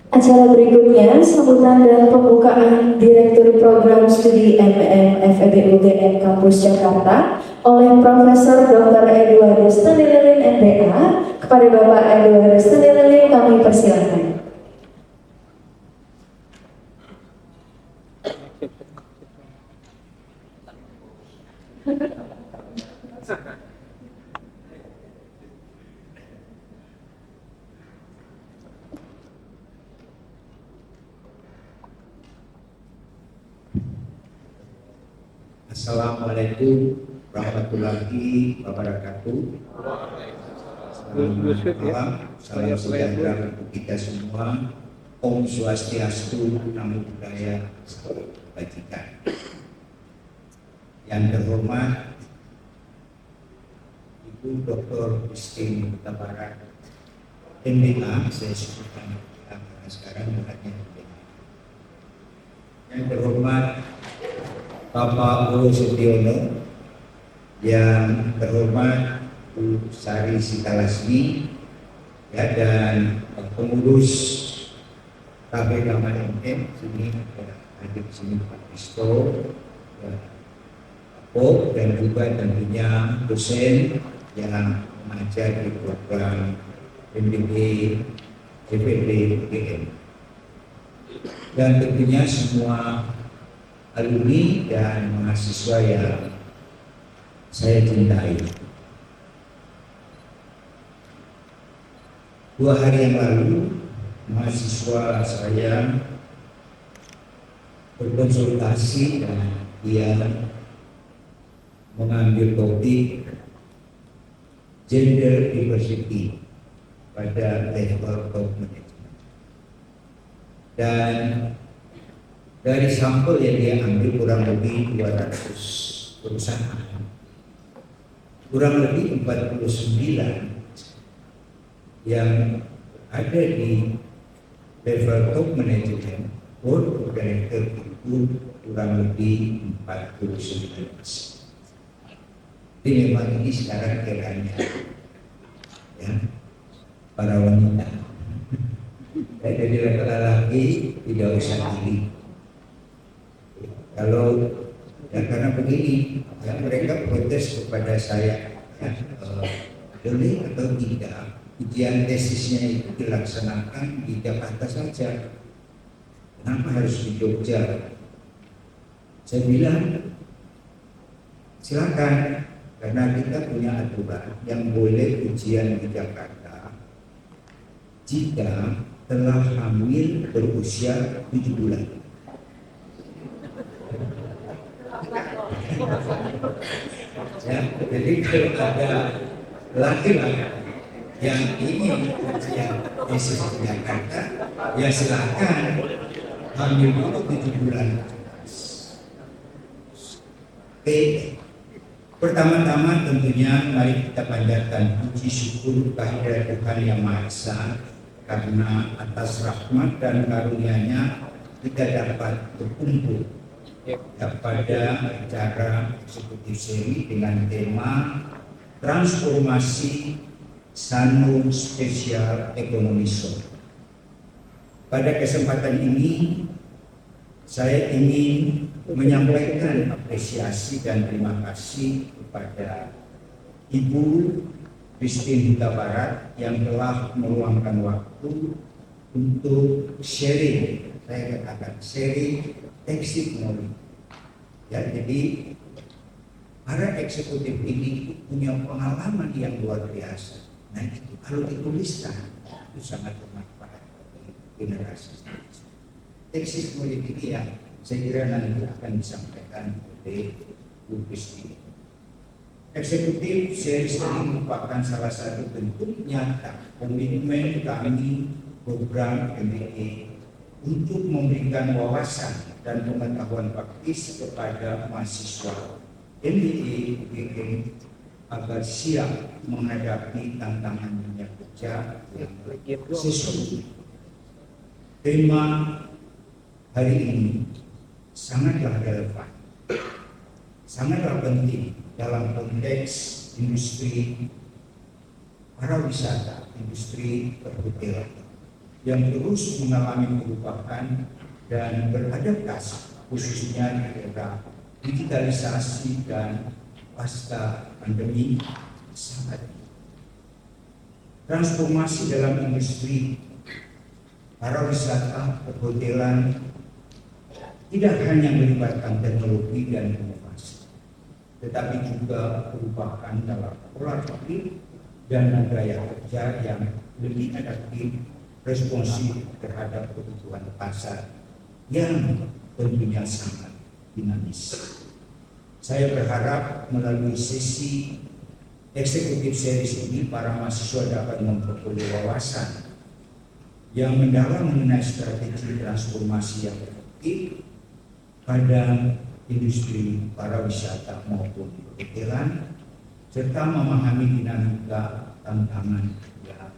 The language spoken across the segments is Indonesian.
Acara berikutnya sambutan dan pembukaan Direktur Program Studi MM FEB UGM Kampus Jakarta oleh Profesor Dr. Edwardus Tanililin MPA. Kepada Bapak Edwardus Tanililin kami persilakan. Assalamualaikum warahmatullahi wabarakatuh. Selamat malam, salam sejahtera untuk kita semua. Om Swastiastu, Namo Buddhaya, Salam Kebajikan. Yang terhormat Ibu Dr. Christine Huta Barat, MBA, saya sebutkan karena sekarang bukannya MBA. Yang terhormat Bapak Bowo Sutyono, yang terhormat Bu Sari Sitalasmi, ya, dan pengurus KPK MM sini hadir di sini Pak Kristo, ya, Pak, dan juga tentunya dosen yang mengajar di program MBB FEB UGM, dan tentunya semua alumni dan mahasiswa yang saya cintai. 2 hari yang lalu mahasiswa saya berkonsultasi dan dia mengambil topik gender diversity pada level top management, dan dari sampel yang dia ambil kurang lebih 200 perusahaan, kurang lebih 49 yang ada di level top management, board of director itu kurang lebih 49%. Jadi memang ini sekarang eranya, ya, para wanita. Jadi laki-laki tidak usah diri. Kalau ya, karena begini, ya, mereka protes kepada saya, ya, boleh atau tidak ujian tesisnya itu dilaksanakan di Jakarta saja, kenapa harus di Jogja? Saya bilang silakan, karena kita punya aturan yang boleh ujian di Jakarta jika telah hamil berusia 7 bulan. Ya, jadi kalau ada laki-laki yang ingin ujian tesis di Jakarta, ya silakan hamil dulu 7 bulan. Oke, pertama-tama tentunya mari kita panjatkan puji syukur kehadirat Tuhan Yang Maha Esa, karena atas rahmat dan karunia-Nya kita dapat berkumpul pada acara eksekutif seri dengan tema transformasi Sanur Spesial Ekonomi Zone. Pada kesempatan ini saya ingin menyampaikan apresiasi dan terima kasih kepada Ibu Christine Huta Barat yang telah meluangkan waktu untuk sharing, saya katakan sharing exit knowledge. Ya, jadi para eksekutif ini punya pengalaman yang luar biasa. Nah, itu kalau dituliskan itu sangat bermanfaat bagi generasi seterusnya. Exit knowledge ini yang saya kira nanti akan disampaikan oleh Bu Christine. Eksekutif series ini merupakan salah satu bentuk nyata komitmen kami program MBA untuk memberikan wawasan dan pengetahuan praktis kepada mahasiswa MBA UGM agar siap menghadapi tantangan dunia kerja yang sesungguhnya. Tema hari ini sangatlah relevan, sangatlah penting dalam konteks industri pariwisata, industri perhotelan. yang terus mengalami perubahan dan beradaptasi, khususnya di era digitalisasi dan pasca pandemi saat ini. Transformasi dalam industri pariwisata, perhotelan tidak hanya melibatkan teknologi dan inovasi, tetapi juga perubahan dalam pola pikir dan gaya kerja yang lebih adaptif, responsif terhadap kebutuhan pasar yang tentunya sangat dinamis. Saya berharap melalui sesi eksekutif series ini para mahasiswa dapat memperoleh wawasan yang mendalam mengenai strategi transformasi yang efektif pada industri pariwisata maupun perhotelan, serta memahami dinamika tantangan yang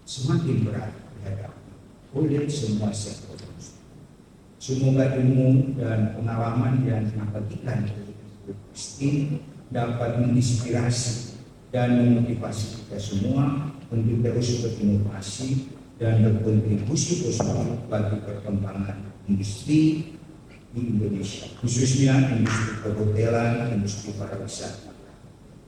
semakin berat dihadapi oleh semua sektor industri. Semoga ilmu dan pengalaman yang dibagikan oleh Ibu Christine dapat menginspirasi dan memotivasi kita semua untuk terus berinovasi dan berkontribusi positif bagi perkembangan industri di Indonesia, khususnya industri perhotelan, industri pariwisata.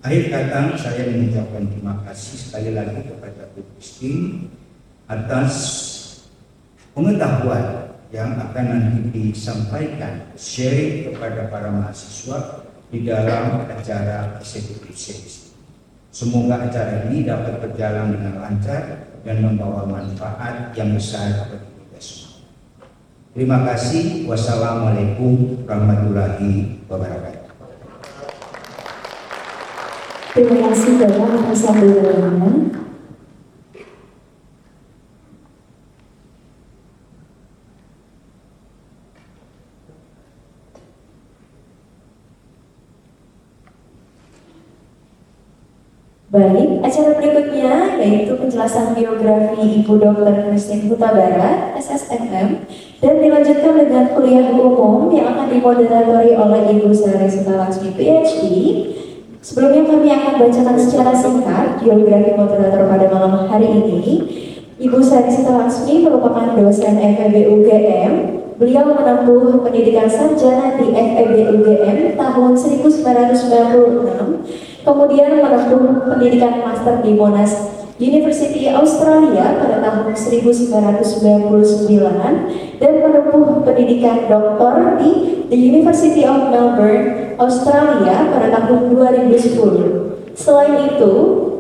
Akhir kata, saya mengucapkan terima kasih sekali lagi kepada Bu Christine atas pengetahuan yang akan nanti disampaikan, sharing kepada para mahasiswa di dalam acara eksekutif series. Semoga acara ini dapat berjalan dengan lancar dan membawa manfaat yang besar bagi kita semua. Terima kasih. Wassalamualaikum warahmatullahi wabarakatuh. Terima kasih Bapak atas sambutannya. Baik, acara berikutnya yaitu penjelasan biografi Ibu Dr. Christine Huta Barat, SSMM, dan dilanjutkan dengan kuliah umum yang akan dimoderatori oleh Ibu Sari Sutalaksmi, PhD. Sebelumnya kami akan bacakan secara singkat biografi moderator pada malam hari ini. Ibu Sari Sutalaksmi merupakan dosen FEB UGM. Beliau menempuh pendidikan sarjana di FEB UGM tahun 1996, kemudian menempuh pendidikan master di Monash University Australia pada tahun 1999 dan menempuh pendidikan doktor di The University of Melbourne, Australia pada tahun 2010. Selain itu,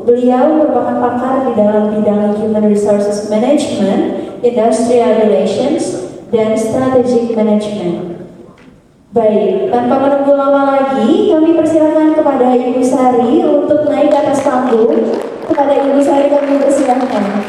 beliau merupakan pakar di dalam bidang Human Resources Management, Industrial Relations, dan Strategic Management. Baik, tanpa menunggu lama lagi, kami persilakan kepada Ibu Sari untuk naik ke atas panggung. Kepada Ibu Sari kami persilakan.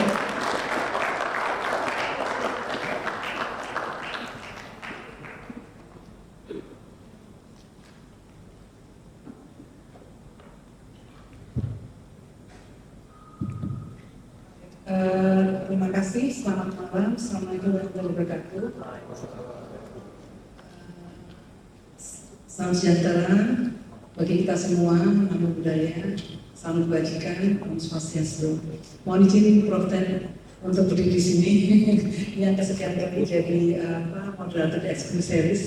Terima kasih, selamat malam, assalamualaikum warahmatullahi wabarakatuh. Salam sejahtera bagi kita semua, namo buddhaya, salam kebajikan, om swastiastu. Mohon izin Prof. Ted untuk berdiri di sini. Yang kesekian kali jadi moderator di eksekutif series.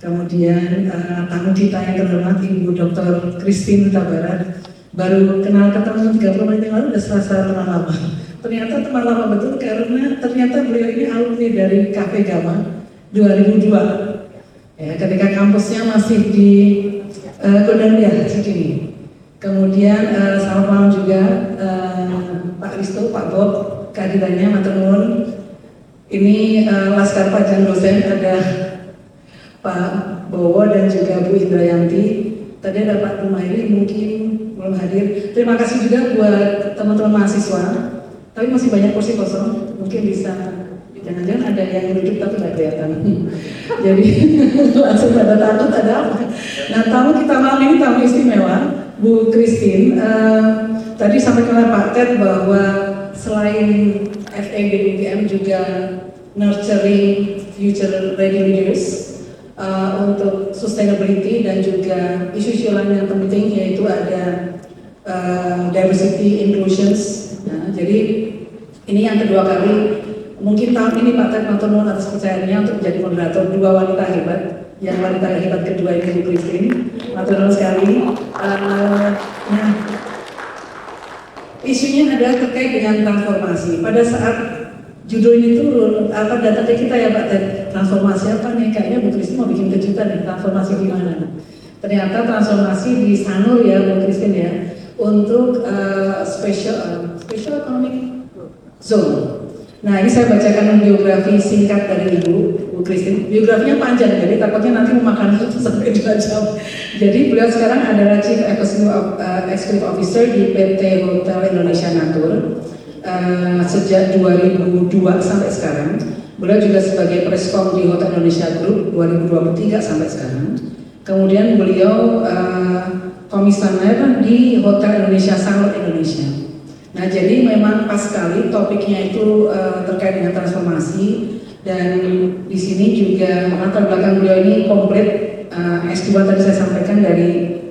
Kemudian tamu kita yang terhormat Ibu Dr. Christine Huta Barat. Baru kenal ketemu 30 menit yang lalu udah serasa teman lama. Ternyata teman lama betul karena ternyata beliau ini alumni dari Cafe Gama 2002. Ya, ketika kampusnya masih di Gondangdia, Cikini. Kemudian selamat malam juga Pak Risto, Pak Bob, kehadirannya matur nuwun. Ini Laskar Pajang dosen, ada Pak Bowo dan juga Bu Indrayanti. Tadi ada Pak Rumairi, mungkin belum hadir. Terima kasih juga buat teman-teman mahasiswa. Tapi masih banyak kursi kosong, mungkin bisa. Jangan-jangan ada yang duduk tapi nggak kelihatan. Jadi langsung pada takut ada apa. Nah, tamu kita malam ini tamu istimewa, Bu Christine. Tadi sampaikan oleh Pak Ted bahwa selain FEB UGM juga nurturing future ready leaders untuk sustainability dan juga isu-isu lain yang penting, yaitu ada diversity inclusions. Nah, jadi ini yang kedua kali Mungkin tahun ini Pak Ted matur nuwun atas percayaannya untuk menjadi moderator dua wanita hebat. Yang wanita hebat kedua ini Bu Christine, matur nuwun sekali. Nah, isunya adalah terkait dengan transformasi. Pada saat judul ini turun, apa datanya kita ya Pak Ted, transformasi apa nih? Kayaknya Bu Christine mau bikin kejutan nih, transformasi di mana? Ternyata transformasi di Sanur ya Bu Christine ya, untuk special economic zone. Nah ini saya bacakan biografi singkat dari Ibu Christine. Biografinya panjang, jadi takutnya nanti memakan sampai 2 jam. Jadi beliau sekarang adalah Chief Executive Officer di PT Hotel Indonesia Natur sejak 2002 sampai sekarang. Beliau juga sebagai Preskom di Hotel Indonesia Group 2023 sampai sekarang. Kemudian beliau komisioner di Hotel Indonesia Sanur Indonesia. Nah jadi memang pas sekali topiknya itu terkait dengan transformasi, dan di sini juga latar belakang beliau ini komplit S2 tadi saya sampaikan dari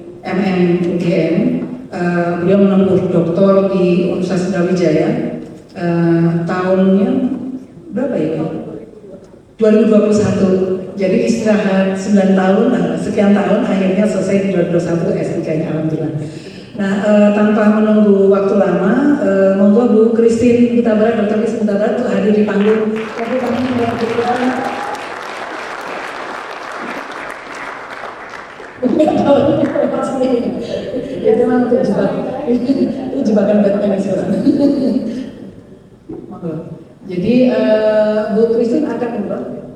UGM. Beliau menempuh doktor di Universitas Brawijaya tahunnya berapa ya? 2021. Jadi istirahat 9 tahun, sekian tahun, akhirnya selesai di 2021 S3-nya alhamdulillah. Nah, tanpa menunggu waktu lama, monggo Bu Christine Huta-Barat, Dr. Christine Huta-Barat untuk hadir di panggung. Tapi kami melakukan itu memang untuk itu jebakan Batman sekarang. Jadi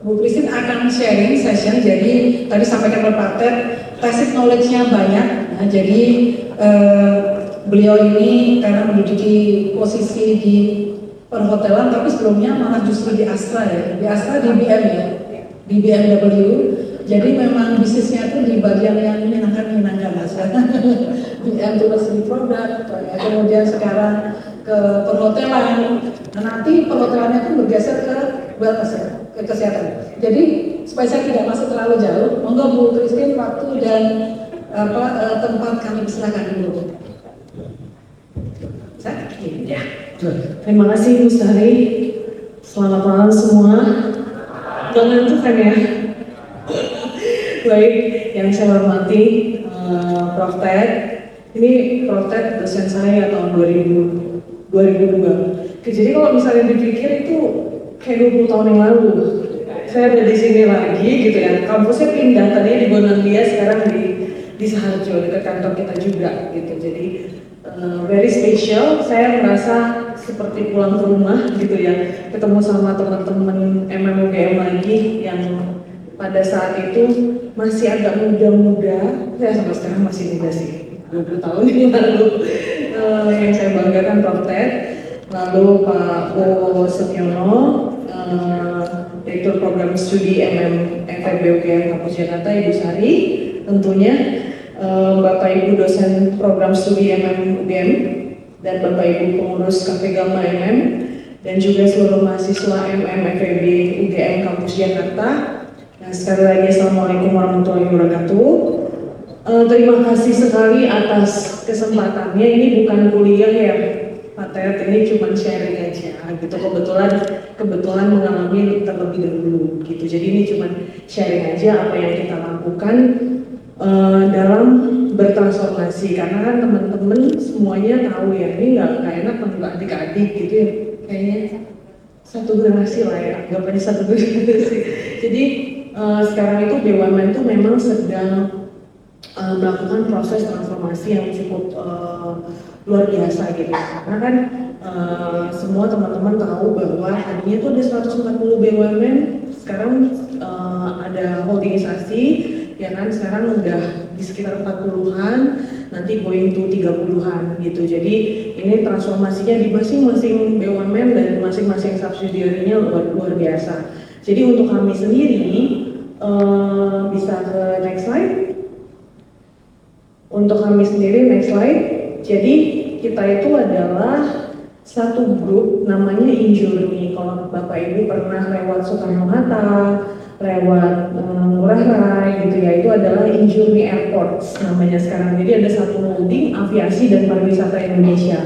Bu Christine akan sharing session. Jadi tadi sampaikan oleh Pak Ted, tacit knowledge-nya banyak. Nah, jadi beliau ini karena menduduki posisi di perhotelan, tapi sebelumnya malah justru di Astra ya, di Astra di BM ya, di BMW. Jadi memang bisnisnya itu di bagian yang menyenangkan Astra. BM itu masih produk, kemudian sekarang ke perhotelan. Nah, nanti perhotelannya pun bergeser ke wellness ya, ke kesehatan. Jadi supaya saya tidak masuk terlalu jauh, monggo Bu Christine waktu dan tempat kami persilakan dulu. Ya. Terima kasih Bu Sari. Selamat malam semua. Udah ngantuk kan ya? Baik, yang saya hormati Prof. Ted. Ini Prof. Ted dosen saya tahun 2002. Jadi kalau misalnya dipikir itu kayak 20 tahun yang lalu. Saya ada di sini lagi gitu ya. Kampusnya pindah, tadinya di Bonandia, sekarang di Saharjo, dekat kantor kita juga gitu. Jadi very special. Saya merasa seperti pulang ke rumah gitu ya, ketemu sama teman-teman UGM lagi yang pada saat itu masih agak muda-muda. Saya sampai sekarang masih muda sih, 20 tahun yang lalu. Yang saya banggakan Prof. Ted, lalu Pak O. Setyono, Direktur Program Studi FEB UGM Kampus Jakarta, Ibu Sari, tentunya Bapak Ibu dosen program studi UGM dan Bapak Ibu pengurus Cafe Gamma dan juga seluruh mahasiswa FEB UGM Kampus Jakarta. Nah, sekali lagi Assalamualaikum warahmatullahi wabarakatuh. Terima kasih sekali atas kesempatannya. Ini bukan kuliah ya Pak Ted, ini cuma sharing aja gitu. Kebetulan mengalami terlebih dahulu gitu. Jadi ini cuma sharing aja apa yang kita lakukan dalam bertransformasi, karena kan teman-teman semuanya tahu ya, ini nggak enak panggil adik-adik gitu ya, kayaknya satu generasi lah ya, anggapannya satu generasi. Jadi sekarang itu BUMN itu memang sedang melakukan proses transformasi yang cukup luar biasa gitu, karena kan semua teman-teman tahu bahwa tadinya itu ada 140 BUMN, sekarang ada holdingisasi ya kan, sekarang udah di sekitar 40-an, nanti going to 30-an gitu. Jadi ini transformasinya di masing-masing BUMN dan masing-masing subsidiarinya luar biasa. Jadi untuk kami sendiri, bisa ke next slide. Untuk kami sendiri, next slide. Jadi kita itu adalah satu grup namanya InJourney. Kalau Bapak Ibu pernah lewat Soekarno-Hatta, lewat Ngurah Rai gitu ya, itu adalah InJourney Airports namanya sekarang. Jadi ada satu holding aviasi dan pariwisata Indonesia.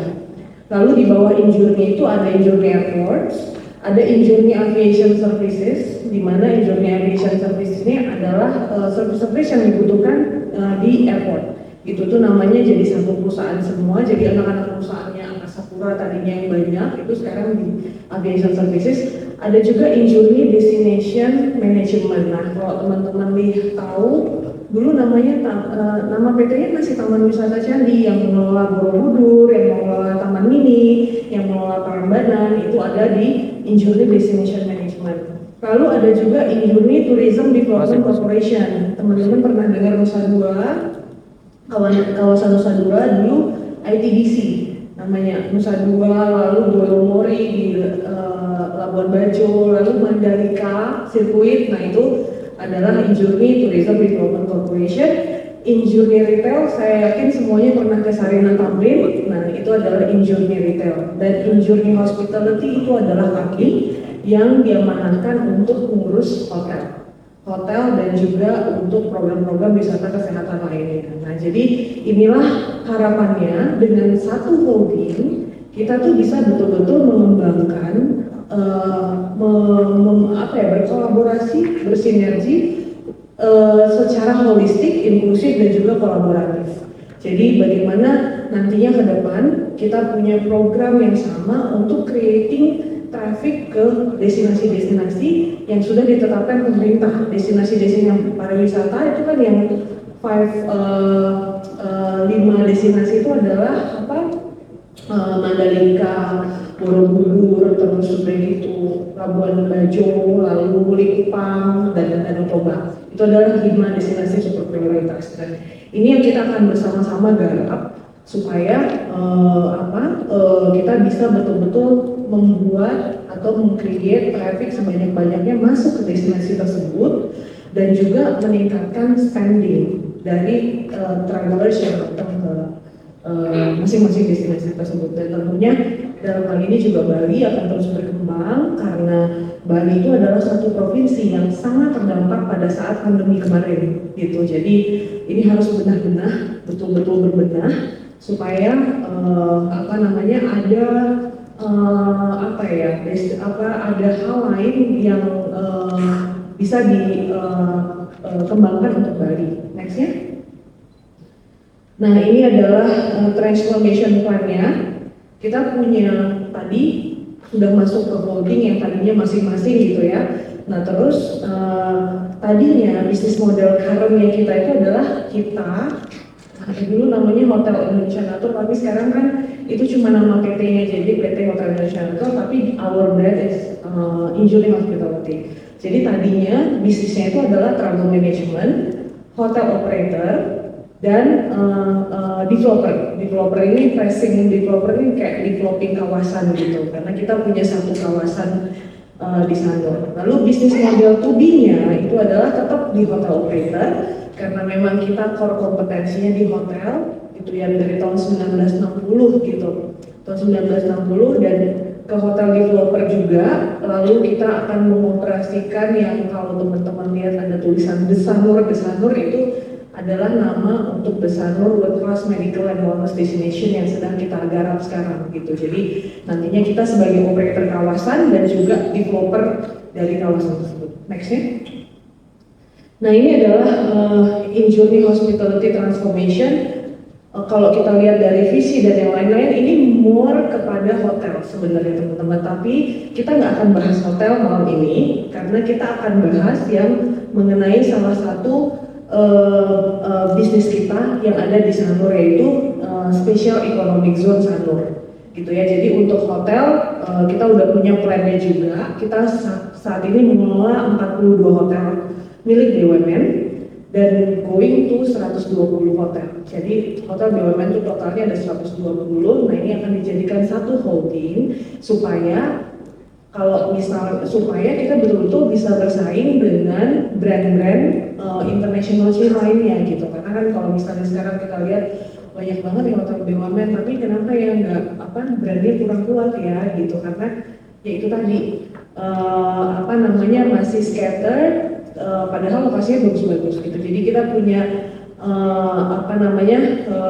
Lalu di bawah InJourney itu ada InJourney Airports, ada Injourney Aviation Services, di mana Injourney Aviation Services ini adalah service-service yang dibutuhkan di airport. Itu tuh namanya jadi satu perusahaan semua, jadi anak-anak perusahaannya Angkasa Pura tadinya yang banyak, itu sekarang di Aviation Services. Ada juga Injourney Destination Management. Nah, kalau teman-teman tahu, dulu namanya nama PT-nya masih Taman Wisata Candi, yang mengelola Borobudur, yang mengelola Taman Mini, yang mengelola Prambanan, itu ada di Injourney Destination Management. Lalu ada juga Injourney Tourism Development Corporation. Teman-teman pernah dengar Nusa Dua, kawasan Nusa Dua dulu ITDC namanya Nusa Dua, lalu Bolomori di Labuan Bajo, lalu Mandalika Sirkuit. Nah itu adalah Injourney Tourism Development Corporation. Injourney Retail, saya yakin semuanya pernah ke Sarina Tamrin. Nah itu adalah Injourney Retail. Dan Injourney Hospitality itu adalah kami yang diamanahkan untuk mengurus hotel dan juga untuk program-program wisata kesehatan lainnya. Nah jadi inilah harapannya, dengan satu holding kita tuh bisa betul-betul mengembangkan, berkolaborasi, bersinergi secara holistik, inklusif dan juga kolaboratif. Jadi bagaimana nantinya ke depan kita punya program yang sama untuk creating traffic ke destinasi-destinasi yang sudah ditetapkan pemerintah. Destinasi-destinasi pariwisata itu kan yang 5 destinasi itu adalah Mandalika, Borobudur, terus sudah itu Labuan Bajo, lalu Likupang, dan Danau Toba. Itu adalah 5 destinasi super prioritas. Dan ini yang kita akan bersama-sama garap supaya kita bisa betul-betul membuat atau meng-create traffic sebanyak-banyaknya masuk ke destinasi tersebut dan juga meningkatkan spending dari travelers yang datang ke masing-masing destinasi tersebut. Dan tentunya dalam hal ini juga Bali akan terus berkembang karena Bali itu adalah satu provinsi yang sangat terdampak pada saat pandemi kemarin gitu. Jadi ini harus benar-benar betul-betul berbenah supaya ada hal lain yang bisa dikembangkan untuk Bali. Nextnya. Nah ini adalah transformation plan-nya. Kita punya tadi sudah masuk ke holding yang tadinya masing-masing gitu ya. Nah terus tadinya bisnis model current-nya kita itu adalah dulu namanya Hotel Indonesia Natur, tapi sekarang kan itu cuma nama PT-nya, jadi PT Hotel Indonesia Natur, tapi our brand is Injourney Hospitality. Jadi tadinya bisnisnya itu adalah travel management, hotel operator, dan developer. Developer ini kayak developing kawasan gitu, karena kita punya satu kawasan di Sanur. Lalu bisnis model 2B-nya itu adalah tetap di hotel operator, karena memang kita core kompetensinya di hotel itu yang dari tahun 1960 gitu, tahun 1960, dan ke hotel developer juga. Lalu kita akan mengoperasikan yang kalau teman-teman lihat ada tulisan The Sanur itu adalah nama untuk The Sanur World Class Medical and Wellness Destination yang sedang kita garap sekarang gitu. Jadi nantinya kita sebagai operator kawasan dan juga developer dari kawasan tersebut. Nextnya. Nah ini adalah Injourney Hospitality Transformation. Kalau kita lihat dari visi dan yang lain-lain, ini more kepada hotel sebenarnya teman-teman. Tapi kita nggak akan bahas hotel malam ini, karena kita akan bahas yang mengenai salah satu bisnis kita yang ada di Sanur, yaitu Special Economic Zone Sanur. Gitu ya. Jadi untuk hotel kita udah punya plan-nya juga. Kita saat ini mengelola 42 hotel milik BUMN dan going to 120 hotel. Jadi hotel BUMN itu totalnya ada 120. Nah ini akan dijadikan satu holding supaya kita betul-betul bisa bersaing dengan brand-brand international chain lainnya gitu. Karena kan kalau misalnya sekarang kita lihat banyak banget yang hotel BUMN, tapi kenapa ya brandnya kurang kuat ya gitu, karena ya itu tadi masih scattered. Padahal lokasinya bagus-bagus gitu. Jadi kita punya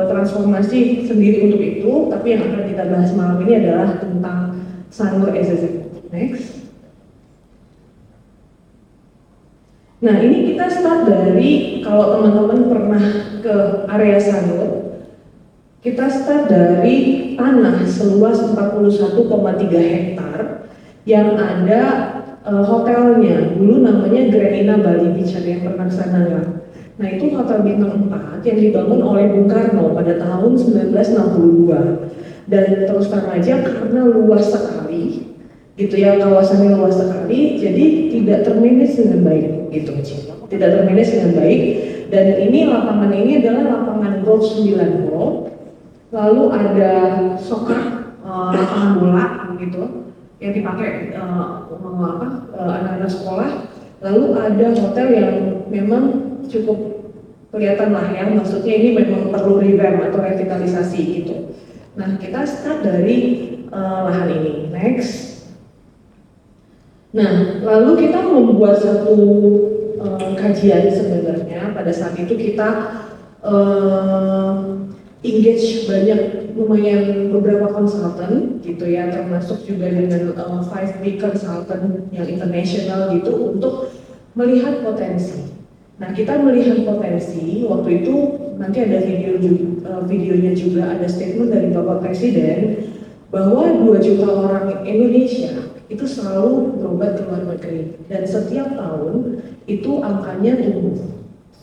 transformasi sendiri untuk itu. Tapi yang akan kita bahas malam ini adalah tentang Sanur SSF. Next. Nah ini kita start dari, kalau teman-teman pernah ke area Sanur, kita start dari tanah seluas 41,3 hektar yang ada hotelnya. Dulu namanya Grenina Bali Beach, ada yang pernah sana nggak? Nah itu hotel bintang 4 yang dibangun oleh Bung Karno pada tahun 1962. Dan terus terang aja karena luas sekali, gitu ya, kawasannya luas sekali, jadi tidak termanage dengan baik, gitu. Tidak termanage dengan baik. Dan ini lapangan ini adalah lapangan golf 9 hole. Lalu ada soccer, lapangan bola, gitu, yang dipakai anak-anak sekolah. Lalu ada hotel yang memang cukup kelihatan lah ya, maksudnya ini memang perlu revamp atau revitalisasi gitu. Nah kita start dari lahan ini. Next. Nah lalu kita membuat satu kajian sebenarnya. Pada saat itu kita engage banyak, lumayan beberapa konsultan gitu ya, termasuk juga dengan 5B consultant yang internasional gitu untuk melihat potensi. Nah kita melihat potensi, waktu itu nanti ada videonya juga, ada statement dari Bapak Presiden bahwa 2 juta orang Indonesia itu selalu berobat ke luar negeri dan setiap tahun itu angkanya tumbuh,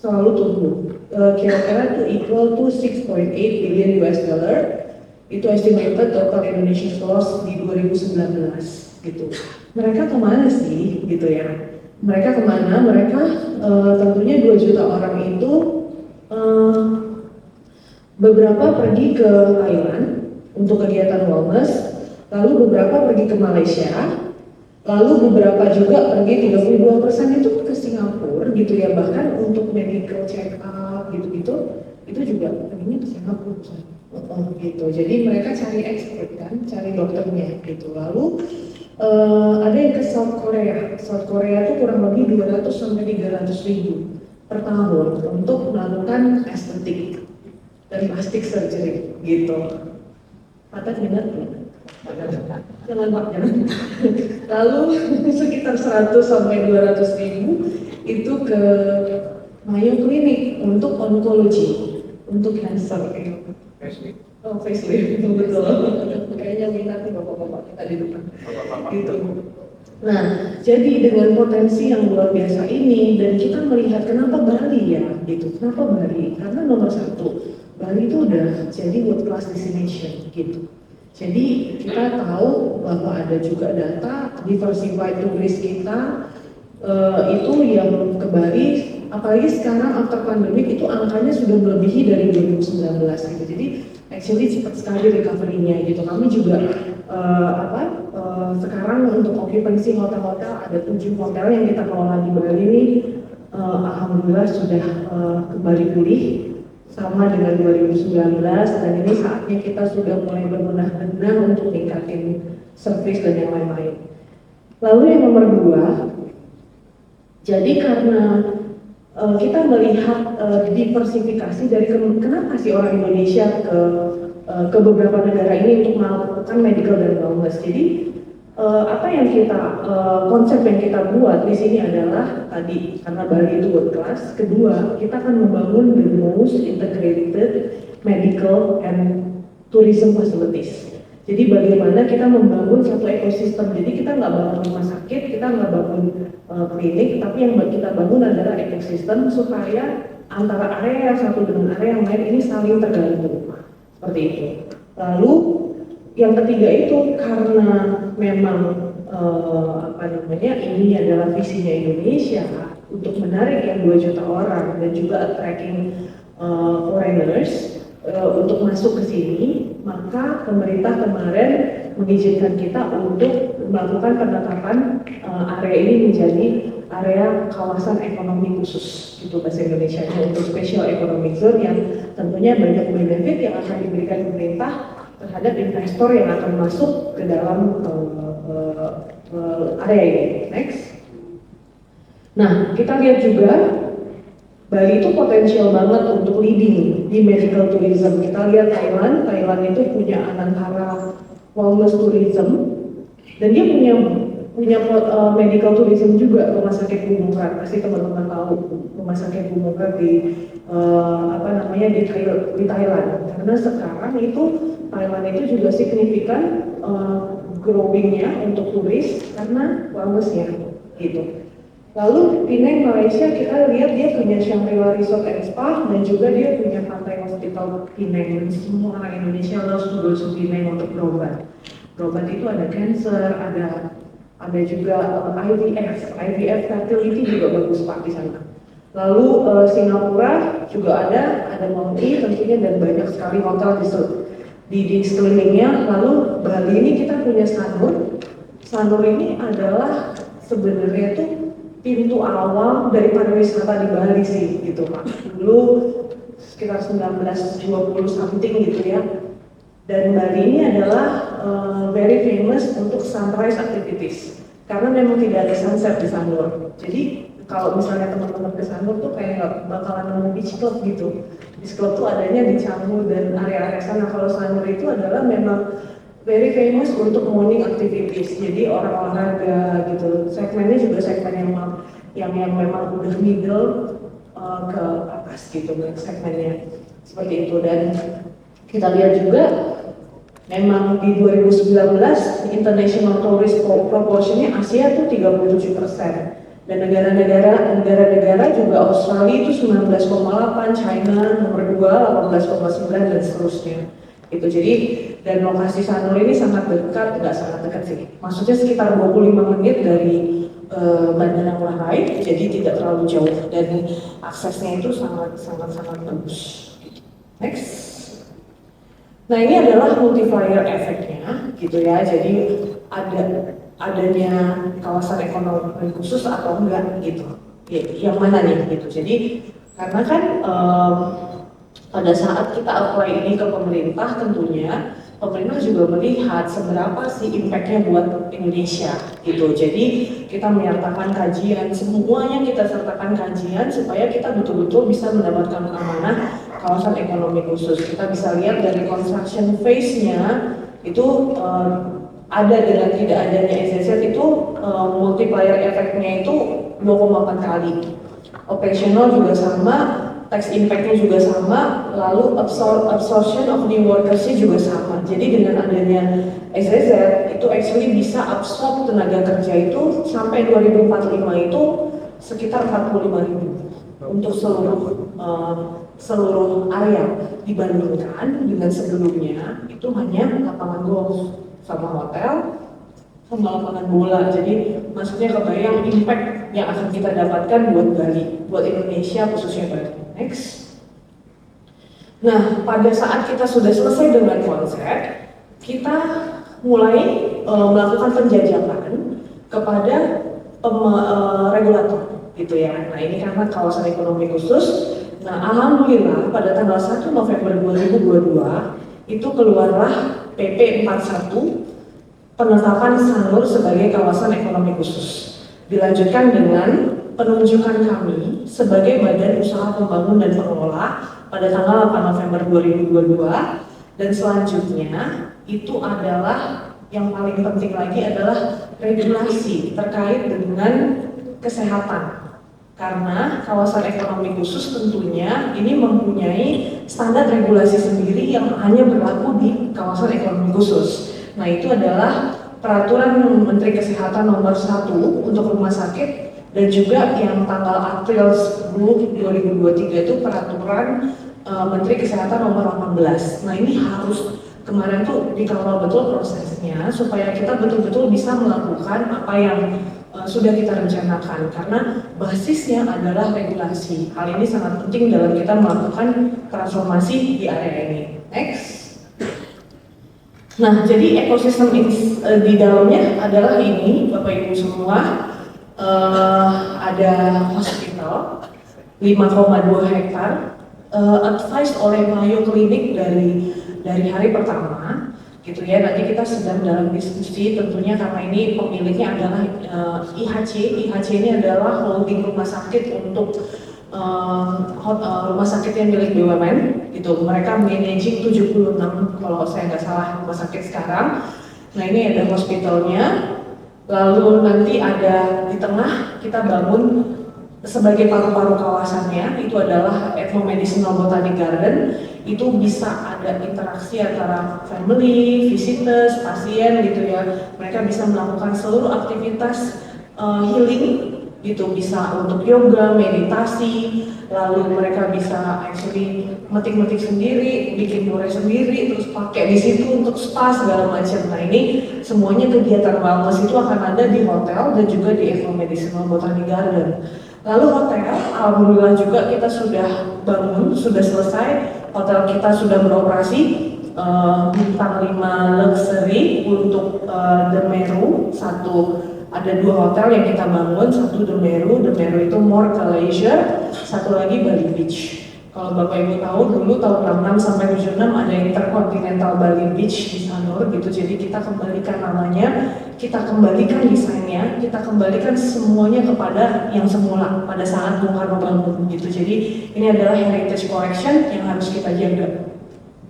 selalu tumbuh. Kira-kira itu equal to 6.8 billion US dollar. Itu estimated total Indonesian loss di 2019 gitu. Mereka kemana sih gitu ya? Mereka kemana? Mereka tentunya 2 juta orang itu beberapa pergi ke Thailand untuk kegiatan wellness, lalu beberapa pergi ke Malaysia, lalu beberapa juga pergi 32% itu ke Singapura gitu ya, bahkan untuk medical check up gitu-gitu itu juga perginya ke Singapura gitu. Jadi mereka cari expert kan, cari dokternya gitu. Lalu ada yang ke South Korea. South Korea itu kurang lebih 200 sampai 300 ribu per tahun untuk melakukan estetik dan plastik surgery gitu. Patah minat ya? Jangan Pak, jangan. Lalu sekitar 100 sampai 200 ribu itu ke Mayo Clinic untuk onkologi, untuk cancer. Oh, facelift, betul. Kayaknya minat nih bapak-bapak kita di depan. Gitu. Nah, jadi dengan potensi yang luar biasa ini dan kita melihat kenapa Bali ya, gitu. Kenapa Bali? Karena nomor 1, Bali itu udah jadi world class destination, gitu. Jadi kita tahu bahwa ada juga data diversified turis kita itu yang ke Bali, apalagi sekarang after pandemic itu angkanya sudah melebihi dari 2019 gitu. Jadi actually cepat sekali recovery-nya gitu. Kami juga sekarang untuk occupancy hotel-hotel ada 7 hotel yang kita kelola di Bali ini, alhamdulillah sudah kembali pulih sama dengan 2019 dan ini saatnya kita sudah mulai berbenah-benah untuk meningkatin service dan yang lain-lain. Lalu yang nomor 2, jadi karena kita melihat diversifikasi dari kenapa sih orang Indonesia ke beberapa negara ini untuk melakukan medical dan wellness. Jadi apa yang kita konsep yang kita buat di sini adalah tadi karena Bali itu world class. Kedua, kita akan membangun the most integrated medical and tourism facilities. Jadi bagaimana kita membangun satu ekosistem. Jadi kita nggak bangun rumah sakit, kita nggak bangun klinik, tapi yang kita bangun adalah ekosistem supaya antara area yang satu dengan area yang lain ini saling tergantung. Seperti itu. Lalu yang ketiga itu karena memang ini adalah visinya Indonesia untuk menarik yang 2 juta orang dan juga attracting foreigners untuk masuk ke sini, maka pemerintah kemarin mengizinkan kita untuk melakukan penetapan area ini menjadi area kawasan ekonomi khusus gitu bahasa Indonesia untuk special economic zone yang tentunya banyak benefit yang akan diberikan pemerintah terhadap investor yang akan masuk ke dalam area ini. Next. Nah, kita lihat juga Bali itu potensial banget untuk leading di medical tourism. Kita lihat Thailand itu punya Anantara Wellness Tourism dan dia punya punya medical tourism juga rumah sakit Bumukar. Pasti teman-teman tahu rumah sakit Bumukar di di Thailand. Karena sekarang itu Thailand itu juga signifikan growing-nya untuk turis karena wellness-nya gitu. Lalu Penang Malaysia kita lihat dia punya Shangri-La Resort and Spa dan juga dia punya Pantai Hospital Penang. Semua orang Indonesia loves to go to Penang untuk berobat. Berobat itu ada cancer, ada juga IVF fertility juga bagus Pak di sana. Lalu Singapura juga ada Mount E tentunya dan banyak sekali hotel di sekelilingnya. Lalu Bali ini kita punya Sanur. Sanur ini adalah sebenarnya itu pintu awal dari pariwisata di Bali sih gitu Pak. Dulu sekitar 1920 something gitu ya. Dan Bali ini adalah very famous untuk sunrise activities karena memang tidak ada sunset di Sanur. Jadi kalau misalnya teman-teman ke Sanur tuh kayak nggak bakalan nemu beach club gitu. Beach club tuh adanya di Canggu dan area-area sana. Kalau Sanur itu adalah memang very famous untuk morning activities. Jadi orang olahraga gitu. Segmennya juga segmen yang memang udah middle ke atas gitu segmennya seperti itu. Dan kita lihat juga memang di 2019 international tourist proportionnya Asia tuh 37%. Dan negara-negara juga Australia itu 19,8, China nomor 2 18,9 dan seterusnya. Itu jadi dan lokasi Sanur ini sangat dekat, nggak sangat dekat sih. Maksudnya sekitar 25 menit dari Bandara Ngurah Rai, jadi tidak terlalu jauh dan aksesnya itu sangat bagus. Next. Nah ini adalah multiplier efeknya, gitu ya. Jadi adanya kawasan ekonomi khusus atau enggak gitu. Yang mana nih gitu. Jadi karena kan pada saat kita apply ini ke pemerintah tentunya pemerintah juga melihat seberapa sih impact-nya buat Indonesia gitu. Jadi kita menyertakan kajian, semuanya kita sertakan kajian supaya kita betul-betul bisa mendapatkan amanah kawasan ekonomi khusus. Kita bisa lihat dari construction phase-nya itu ada dengan tidak adanya SSZ itu multiplier efeknya itu 2,4 kali. Operational juga sama, tax impact-nya juga sama, lalu absorption of new workers-nya juga sama. Jadi dengan adanya SSZ itu actually bisa absorb tenaga kerja itu sampai 2045 itu sekitar 45.000 untuk seluruh area dibandingkan dengan sebelumnya itu hanya lapangan golf sama hotel sama lapangan bola. Jadi maksudnya kebayang impact yang akan kita dapatkan buat Bali, buat Indonesia khususnya Bali. Next. Nah, pada saat kita sudah selesai dengan konsep, kita mulai melakukan penjajakan kepada regulator, gitu ya. Nah, ini karena kawasan ekonomi khusus. Nah, alhamdulillah pada tanggal 1 November 2022 itu keluarlah PP 41 penetapan Sanur sebagai kawasan ekonomi khusus. Dilanjutkan dengan penunjukan kami sebagai Badan Usaha Pembangun dan Pengelola pada tanggal 8 November 2022 dan selanjutnya itu adalah yang paling penting lagi adalah regulasi terkait dengan kesehatan. Karena kawasan ekonomi khusus tentunya ini mempunyai standar regulasi sendiri yang hanya berlaku di kawasan ekonomi khusus. Nah itu adalah peraturan Menteri Kesehatan nomor 1 untuk rumah sakit dan juga yang tanggal April 10 2023 itu peraturan Menteri Kesehatan nomor 18. Nah ini harus kemarin tuh dikawal betul prosesnya supaya kita betul-betul bisa melakukan apa yang sudah kita rencanakan karena basisnya adalah regulasi. Hal ini sangat penting dalam kita melakukan transformasi di area ini. Next. Nah, jadi ekosistem di dalamnya adalah ini, Bapak Ibu semua, ada hospital 5,2 hektar, advised oleh Mayo Clinic dari hari pertama. Gitu ya, nanti kita sedang dalam diskusi tentunya karena ini pemiliknya adalah IHC ini adalah holding rumah sakit untuk rumah sakit yang milik BUMN gitu. Mereka managing 76 kalau saya nggak salah rumah sakit sekarang. Nah ini ada hospitalnya, Lalu nanti ada di tengah kita bangun sebagai paru-paru kawasannya, itu adalah Ethnomedicinal Botanic Garden. Itu bisa ada interaksi antara family, visitors, pasien gitu ya. Mereka bisa melakukan seluruh aktivitas healing gitu, bisa untuk yoga, meditasi, lalu mereka bisa actually metik-metik sendiri, bikin murah sendiri, terus pakai di situ untuk spa segala macam. Nah ini semuanya kegiatan wellness itu akan ada di hotel dan juga di Ethnomedicinal Botanic Garden. Lalu hotel, alhamdulillah juga kita sudah bangun, sudah selesai, hotel kita sudah beroperasi, bintang 5 luxury untuk The Meru, ada 2 hotel yang kita bangun, satu The Meru itu more ke leisure, satu lagi Bali Beach. Kalau Bapak Ibu tahu dulu tahun 66 sampai 76 ada Intercontinental Bali Beach di Sanur gitu, jadi kita kembalikan namanya, kita kembalikan desainnya, kita kembalikan semuanya kepada yang semula pada saat Bung Karno bangun gitu. Jadi ini adalah heritage collection yang harus kita jaga.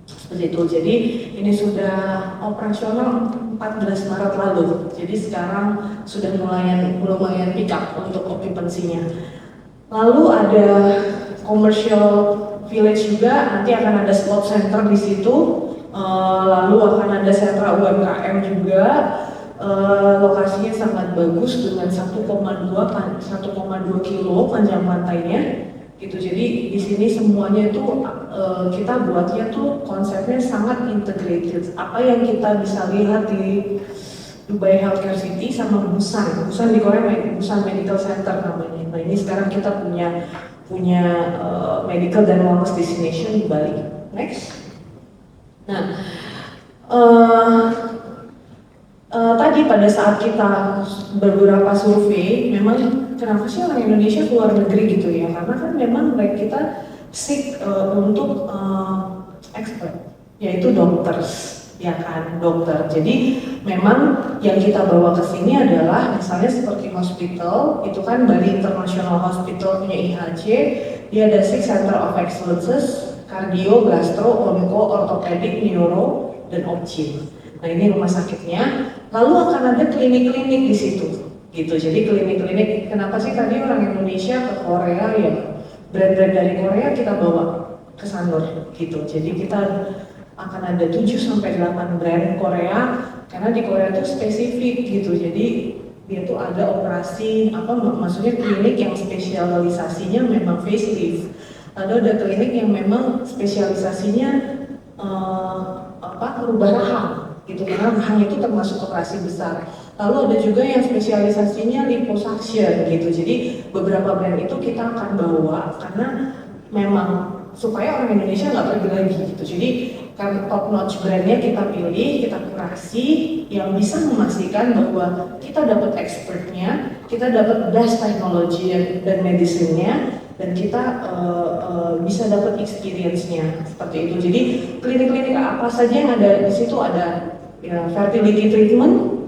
Seperti itu. Jadi ini sudah operasional 14 Maret lalu. Jadi sekarang sudah lumayan pick up untuk occupancy-nya. Lalu ada commercial village juga, nanti akan ada slot center di situ. Lalu akan ada sentra UMKM juga. Lokasinya sangat bagus dengan 1,2 kilo panjang pantainya. Gitu. Jadi di sini semuanya tuh kita buatnya tuh konsepnya sangat integrated. Apa yang kita bisa lihat di Dubai Healthcare City sama Busan di Korea, Busan Medical Center namanya. Nah ini sekarang kita punya medical dan wellness destination di Bali. Next. Nah, tadi pada saat kita beberapa survei, memang kenapa sih orang Indonesia keluar negeri gitu ya? Karena kan memang kita seek untuk expert, yaitu dokter, ya kan, dokter. Jadi memang yang kita bawa ke sini adalah misalnya seperti hospital, itu kan Bali International Hospital punya IHC, dia ada 6 Center of Excellences, kardio, gastro, onko, ortopedik, neuro, dan obgyn. Nah ini rumah sakitnya, lalu akan ada klinik-klinik di situ, gitu. Jadi klinik-klinik, kenapa sih tadi orang Indonesia ke Korea ya, brand-brand dari Korea kita bawa ke Sanur, gitu. Jadi kita akan ada 7-8 brand Korea, karena di Korea itu spesifik gitu. Jadi dia tuh ada operasi, maksudnya klinik yang spesialisasinya memang facelift. Lalu ada klinik yang memang spesialisasinya rubah rahang. Gitu, karena rahang itu termasuk operasi besar. Lalu ada juga yang spesialisasinya liposuction gitu. Jadi beberapa brand itu kita akan bawa karena memang supaya orang Indonesia nggak pergi lagi gitu. Jadi kan top notch brandnya kita pilih, kita kurasi yang bisa memastikan bahwa kita dapat expertnya, kita dapat best technology dan medicine-nya, dan kita bisa dapat experience-nya seperti itu. Jadi klinik-klinik apa saja yang ada di situ, ada ya, fertility treatment,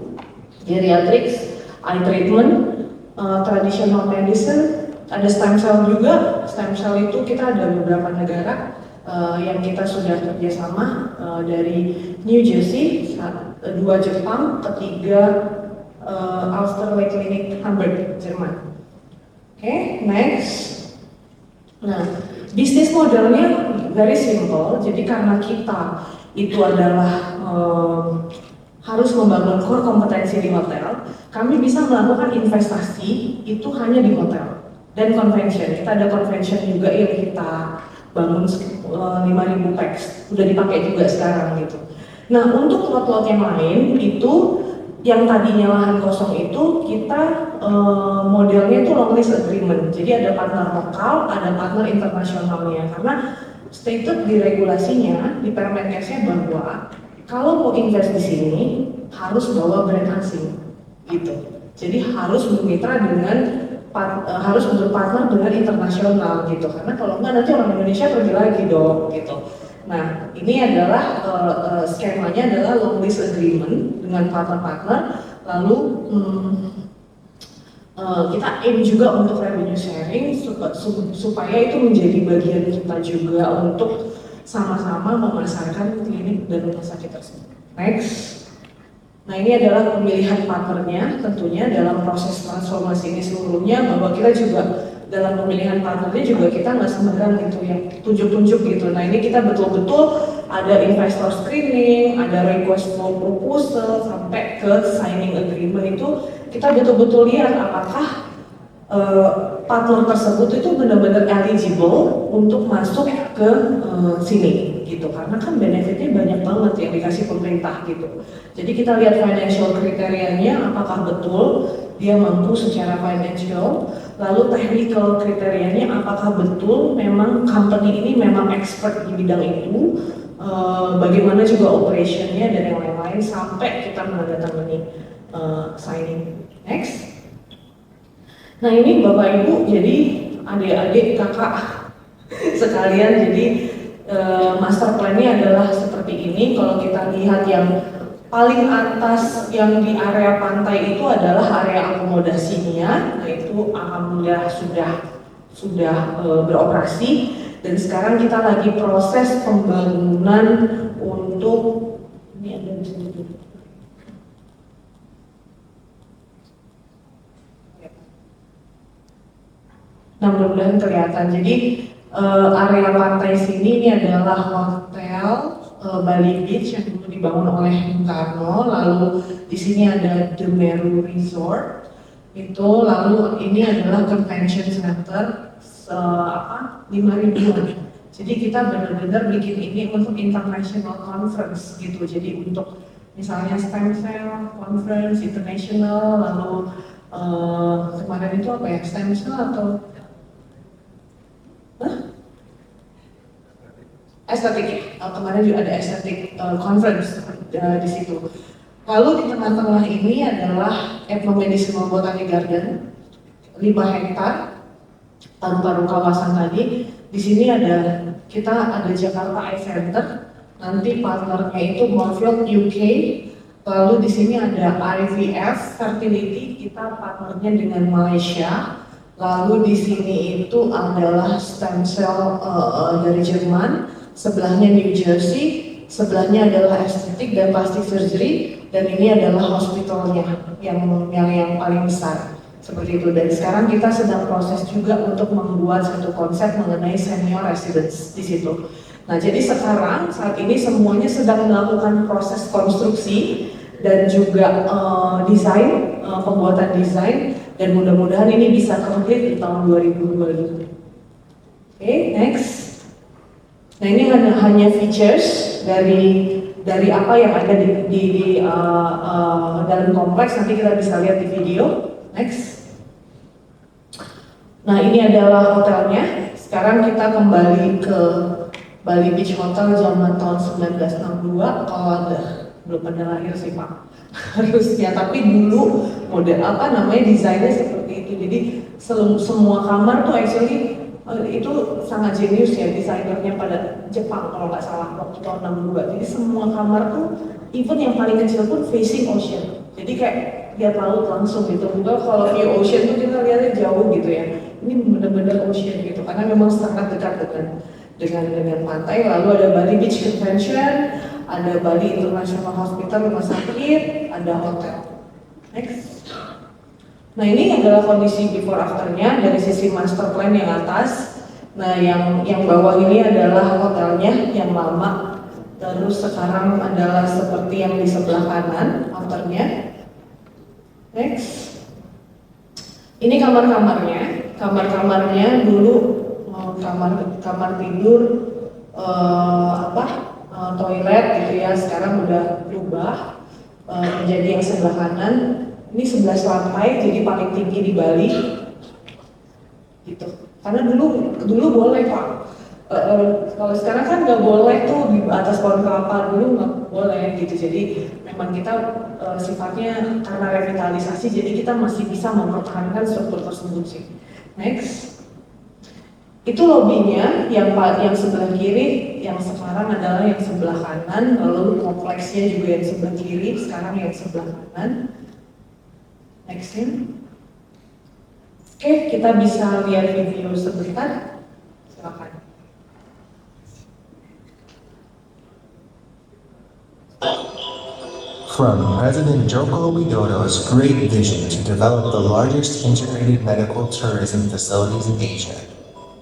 geriatrics, eye treatment, traditional medicine, ada stem cell juga. Stem cell itu kita ada beberapa negara yang kita sudah kerjasama, dari New Jersey, 2 Jepang, 3 Austerlitz Clinic Hamburg, Jerman. Oke, next. Nah, bisnis modelnya very simple. Jadi karena kita itu adalah harus membangun core kompetensi di hotel, kami bisa melakukan investasi itu hanya di hotel dan convention. Kita ada convention juga yang kita bangun 5.000 pax, udah dipakai juga sekarang gitu. Nah untuk lot-lot yang lain itu yang tadinya lahan kosong itu kita modelnya itu long lease agreement. Jadi ada partner lokal, ada partner internasionalnya. Karena stated di regulasinya, di Permenkesnya bahwa kalau mau invest di sini harus bawa brand asing, gitu. Jadi harus bermitra dengan harus berpartner dengan internasional gitu. Karena kalau nggak nanti orang Indonesia pergi lagi dong, gitu. Nah ini adalah skemanya adalah long lease agreement dengan partner-partner. Lalu kita aim juga untuk revenue sharing supaya itu menjadi bagian kita juga untuk sama-sama memasarkan klinik dan rumah sakit tersebut. Next. Nah ini adalah pemilihan partnernya tentunya dalam proses transformasi ini seluruhnya, bahwa kita juga dalam pemilihan partnernya juga kita nggak sembarang gitu yang tunjuk-tunjuk gitu. Nah ini kita betul-betul ada investor screening, ada request for proposal, sampai ke signing agreement itu kita betul-betul lihat apakah partner tersebut itu benar-benar eligible untuk masuk ke sini gitu, karena kan benefitnya banyak banget yang dikasih pemerintah gitu. Jadi kita lihat financial kriterianya apakah betul dia mampu secara financial, lalu technical kriterianya apakah betul memang company ini memang expert di bidang itu, bagaimana juga operationnya dan yang lain-lain sampai kita menandatangani signing. Next. Nah ini Bapak Ibu, jadi adik-adik kakak sekalian, jadi master plan-nya adalah seperti ini. Kalau kita lihat yang paling atas yang di area pantai itu adalah area akomodasinya, nah itu alhamdulillah sudah beroperasi, dan sekarang kita lagi proses pembangunan untuk ini ada di sini. Nah mudah-mudahan kelihatan. Jadi area pantai sini ini adalah hotel Bali Beach yang dulu dibangun oleh Bung Karno. Lalu di sini ada The Meru Resort itu. Lalu ini adalah convention center 5.000-an. Jadi kita benar-benar bikin ini untuk international conference gitu. Jadi untuk misalnya stem cell conference international, lalu kemarin itu apa ya, stem cell atau estetik, kemarin juga ada estetik conference di situ. Lalu di tengah-tengah ini adalah Ethnomedicinal Botanic Garden 5 hektar paru-paru kawasan tadi. Di sini kita ada Jakarta Eye Center, nanti partnernya itu Moorfield UK. Lalu di sini ada IVF fertility, kita partnernya dengan Malaysia. Lalu di sini itu adalah stem cell dari Jerman, sebelahnya New Jersey, sebelahnya adalah estetik dan plastic surgery, dan ini adalah hospitalnya yang paling besar seperti itu. Dan sekarang kita sedang proses juga untuk membuat satu konsep mengenai senior residence di situ. Nah jadi sekarang saat ini semuanya sedang melakukan proses konstruksi dan juga desain, pembuatan desain. Dan mudah-mudahan ini bisa complete di tahun 2022. Oke, next. Nah ini hanya features dari apa yang ada di dalam kompleks. Nanti kita bisa lihat di video. Next. Nah ini adalah hotelnya. Sekarang kita kembali ke Bali Beach Hotel zaman tahun 1962. Kalau ada belum pernah lahir sih Pak. Harusnya, tapi dulu model desainnya seperti itu. Jadi semua kamar tuh actually itu sangat jenius ya, desainernya pada Jepang kalau nggak salah waktu tahun 62. Jadi semua kamar tuh even yang paling kecil pun facing ocean. Jadi kayak lihat laut langsung gitu. Bukan kalau view ocean tuh kita lihatnya jauh gitu ya. Ini benar-benar ocean gitu karena memang sangat dekat dengan pantai. Lalu ada Bali Beach Convention, ada Bali International Hospital, rumah sakit, ada hotel. Next. Nah ini adalah kondisi before afternya dari sisi master plan yang atas. Nah yang bawah ini adalah hotelnya yang lama. Terus sekarang adalah seperti yang di sebelah kanan afternya. Next. Ini kamar-kamarnya. Kamar-kamarnya dulu kamar tidur toilet gitu ya, sekarang udah berubah menjadi yang sebelah kanan. Ini 11 lantai, jadi paling tinggi di Bali gitu. Karena dulu boleh Pak, kalau sekarang kan nggak boleh tuh di atas pohon kelapa, dulu nggak boleh gitu. Jadi memang kita sifatnya karena revitalisasi, jadi kita masih bisa mempertahankan struktur tersebut sih. Next. Itu lobbynya yang sebelah kiri, yang sekarang adalah yang sebelah kanan, lalu kompleksnya juga yang sebelah kiri, sekarang yang sebelah kanan. Nextin. Oke, kita bisa lihat video sebentar. Silakan. From President Joko Widodo's great vision to develop the largest integrated medical tourism facilities in Asia,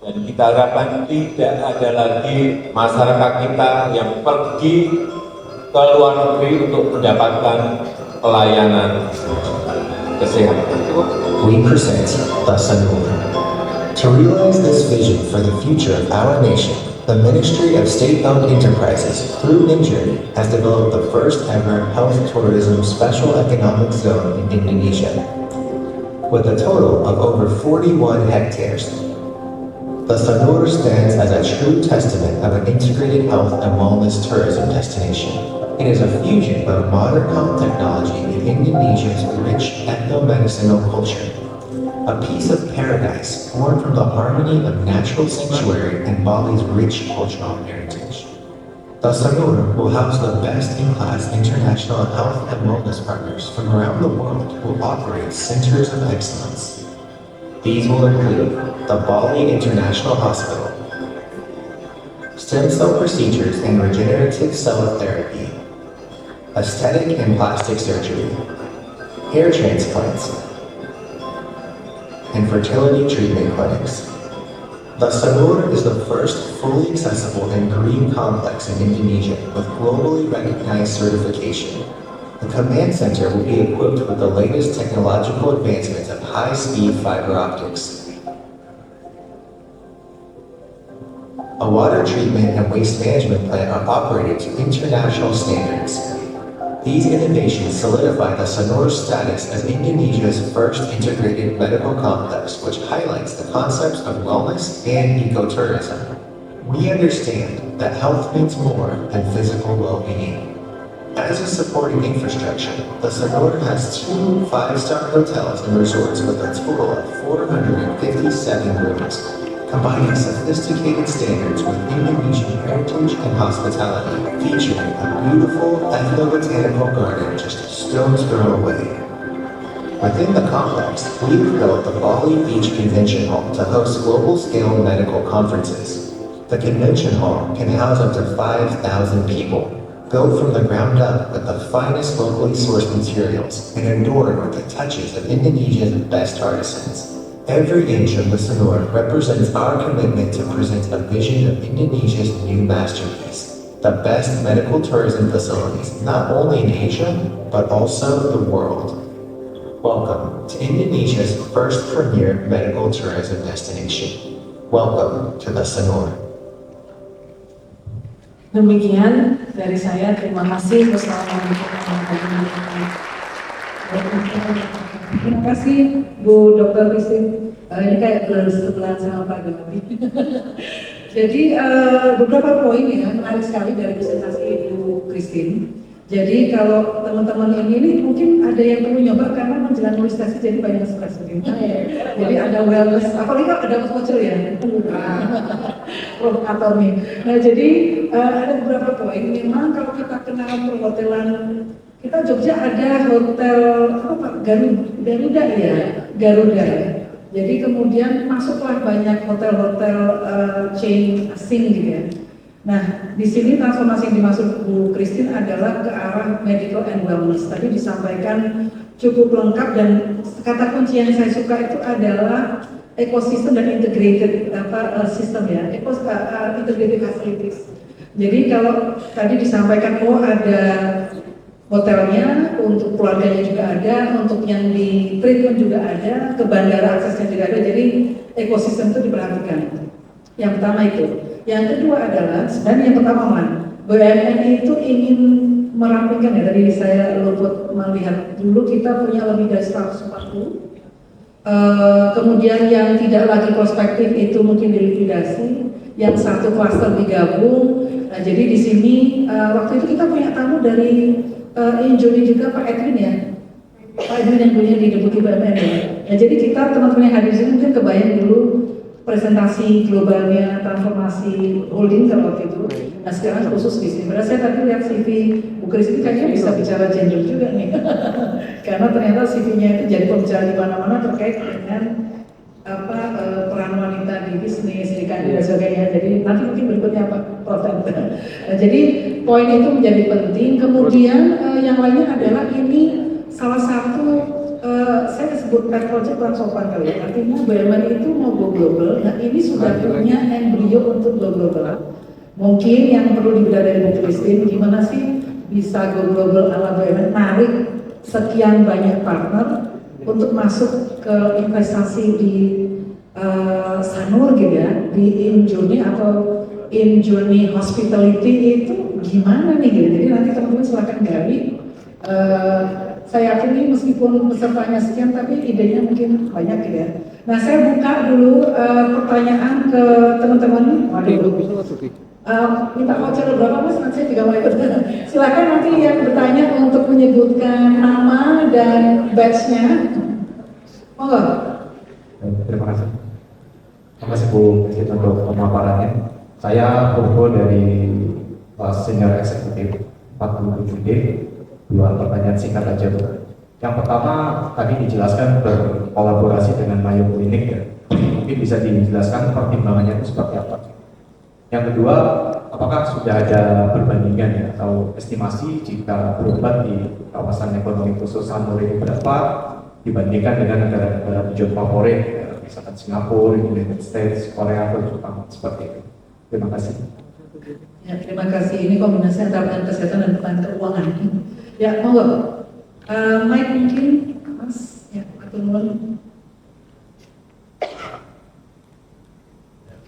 Dan kita harapkan tidak ada lagi masyarakat kita yang pergi ke luar negeri untuk mendapatkan pelayanan kesehatan. we present the Sanur. To realize this vision for the future of our nation, the Ministry of State-Owned Enterprises, through NINJUR, has developed the first ever health tourism special economic zone in Indonesia. With a total of over 41 hectares, the Sanur stands as a true testament of an integrated health and wellness tourism destination. It is a fusion of modern health technology and Indonesia's rich ethno-medicinal culture. A piece of paradise born from the harmony of natural sanctuary and Bali's rich cultural heritage. The Sanur will house the best-in-class international health and wellness partners from around the world who operate centers of excellence. These will include the Bali International Hospital, stem cell procedures and regenerative cell therapy, aesthetic and plastic surgery, hair transplants, and fertility treatment clinics. The Sanur is the first fully accessible and green complex in Indonesia with globally recognized certification. The command center will be equipped with the latest technological advancements of high-speed fiber optics. A water treatment and waste management plant are operated to international standards. These innovations solidify the Sanur's status as Indonesia's first integrated medical complex, which highlights the concepts of wellness and ecotourism. We understand that health means more than physical well-being. As a supporting infrastructure, the Sanur has 2 5-star hotels and resorts with a total of 457 rooms, combining sophisticated standards with Indonesian heritage and hospitality, featuring a beautiful ethnobotanical garden just a stone's throw away. Within the complex, we've built the Bali Beach Convention Hall to host global-scale medical conferences. The convention hall can house up to 5,000 people, built from the ground up with the finest locally sourced materials and adorned with the touches of Indonesia's best artisans. Every inch of the Sanur represents our commitment to present a vision of Indonesia's new masterpiece, the best medical tourism facilities not only in Asia, but also the world. Welcome to Indonesia's first premier medical tourism destination. Welcome to the Sanur. Demikian dari saya, terima kasih. Wassalamualaikum warahmatullahi wabarakatuh. Terima kasih Bu Dr. Christine. Ini kayak bersebelahan sama Pak Gawati. Jadi beberapa poin ya menarik sekali dari presentasi Ibu Christine. Jadi kalau teman-teman ini mungkin ada yang perlu nyoba karena menjelang nulis tesis jadi banyak stres mungkin. Jadi ada wellness, apalagi kalau ada voucher ya, provokator nih. Nah jadi ada beberapa poin. Memang kalau kita kenal perhotelan, kita Jogja ada hotel apa Garuda ya, Garuda. Jadi kemudian masuklah banyak hotel-hotel chain asing gitu ya. Nah, di sini transformasi yang dimaksud Bu Christine adalah ke arah medical and wellness. Tadi disampaikan cukup lengkap dan kata kunci yang saya suka itu adalah ekosistem dan integrated sistem ya, integrated facilities. Jadi kalau tadi disampaikan ada hotelnya, untuk keluarganya juga ada, untuk yang di treatment juga ada, ke bandara aksesnya juga ada. Jadi ekosistem itu diperhatikan. Yang pertama itu. Yang kedua adalah, sebenarnya yang pertama BUMN itu ingin merampingkan ya, tadi saya luput melihat dulu kita punya lebih dari 140. Kemudian yang tidak lagi prospektif itu mungkin dilikuidasi, yang satu klaster digabung. Nah, jadi di sini waktu itu kita punya tamu dari Injoni juga Pak Edwin ya, Pak Edwin yang punya di Deputi BUMN ya. Nah, jadi kita teman-teman yang hadir di sini mungkin kebayang dulu presentasi globalnya transformasi holding kalau waktu itu. Nah sekarang khusus di sini. Padahal saya tadi lihat CV Bu Christine kayaknya bisa bicara gender juga nih, karena ternyata CV-nya itu jadi pembicaraan di mana-mana terkait dengan peran wanita di bisnis, DKI dan sebagainya. Jadi nanti mungkin berikutnya Pak Prof. Nah, jadi poin itu menjadi penting. Kemudian yang lainnya adalah ini salah satu saya sebut pet project kurang sopan kali ya. Artinya BUMN itu mau go global. Nah ini sudah punya embrio untuk go global. Mungkin yang perlu dibedah dari Bu Christine, gimana sih bisa go global ala BUMN, narik sekian banyak partner untuk masuk ke investasi di Sanur gitu ya, di Injourney atau Injourney Hospitality itu gimana nih gitu. Jadi nanti teman-teman silakan gali. Saya yakin ini meskipun pesertanya sekian tapi idenya mungkin banyak gitu ya. Nah saya buka dulu pertanyaan ke teman-teman. Waduh. Minta voucher berapa Mas? Nanti saya juga mau ikut. Silakan nanti yang bertanya untuk menyebutkan nama dan batch-nya. Monggo. Terima kasih. Terima kasih Bu Presiden untuk pemaparannya. Saya Purwo dari Senior Eksekutif 47D. Dua pertanyaan singkat aja Bu. Yang pertama tadi dijelaskan berkolaborasi dengan Mayo Klinik ya. Mungkin bisa dijelaskan pertimbangannya itu seperti apa. Yang kedua, apakah sudah ada perbandingan ya atau estimasi jika berobat di kawasan ekonomi khusus Sanur ini berapa dibandingkan dengan negara-negara tujuan favorit, ya, misalkan Singapura, United States, Korea atau Jepang seperti itu. Terima kasih. Ya, terima kasih. Ini kombinasi antara kesehatan dan bukan keuangan. Ya, monggo. Mike mungkin, Mas, ya, atur nuwun.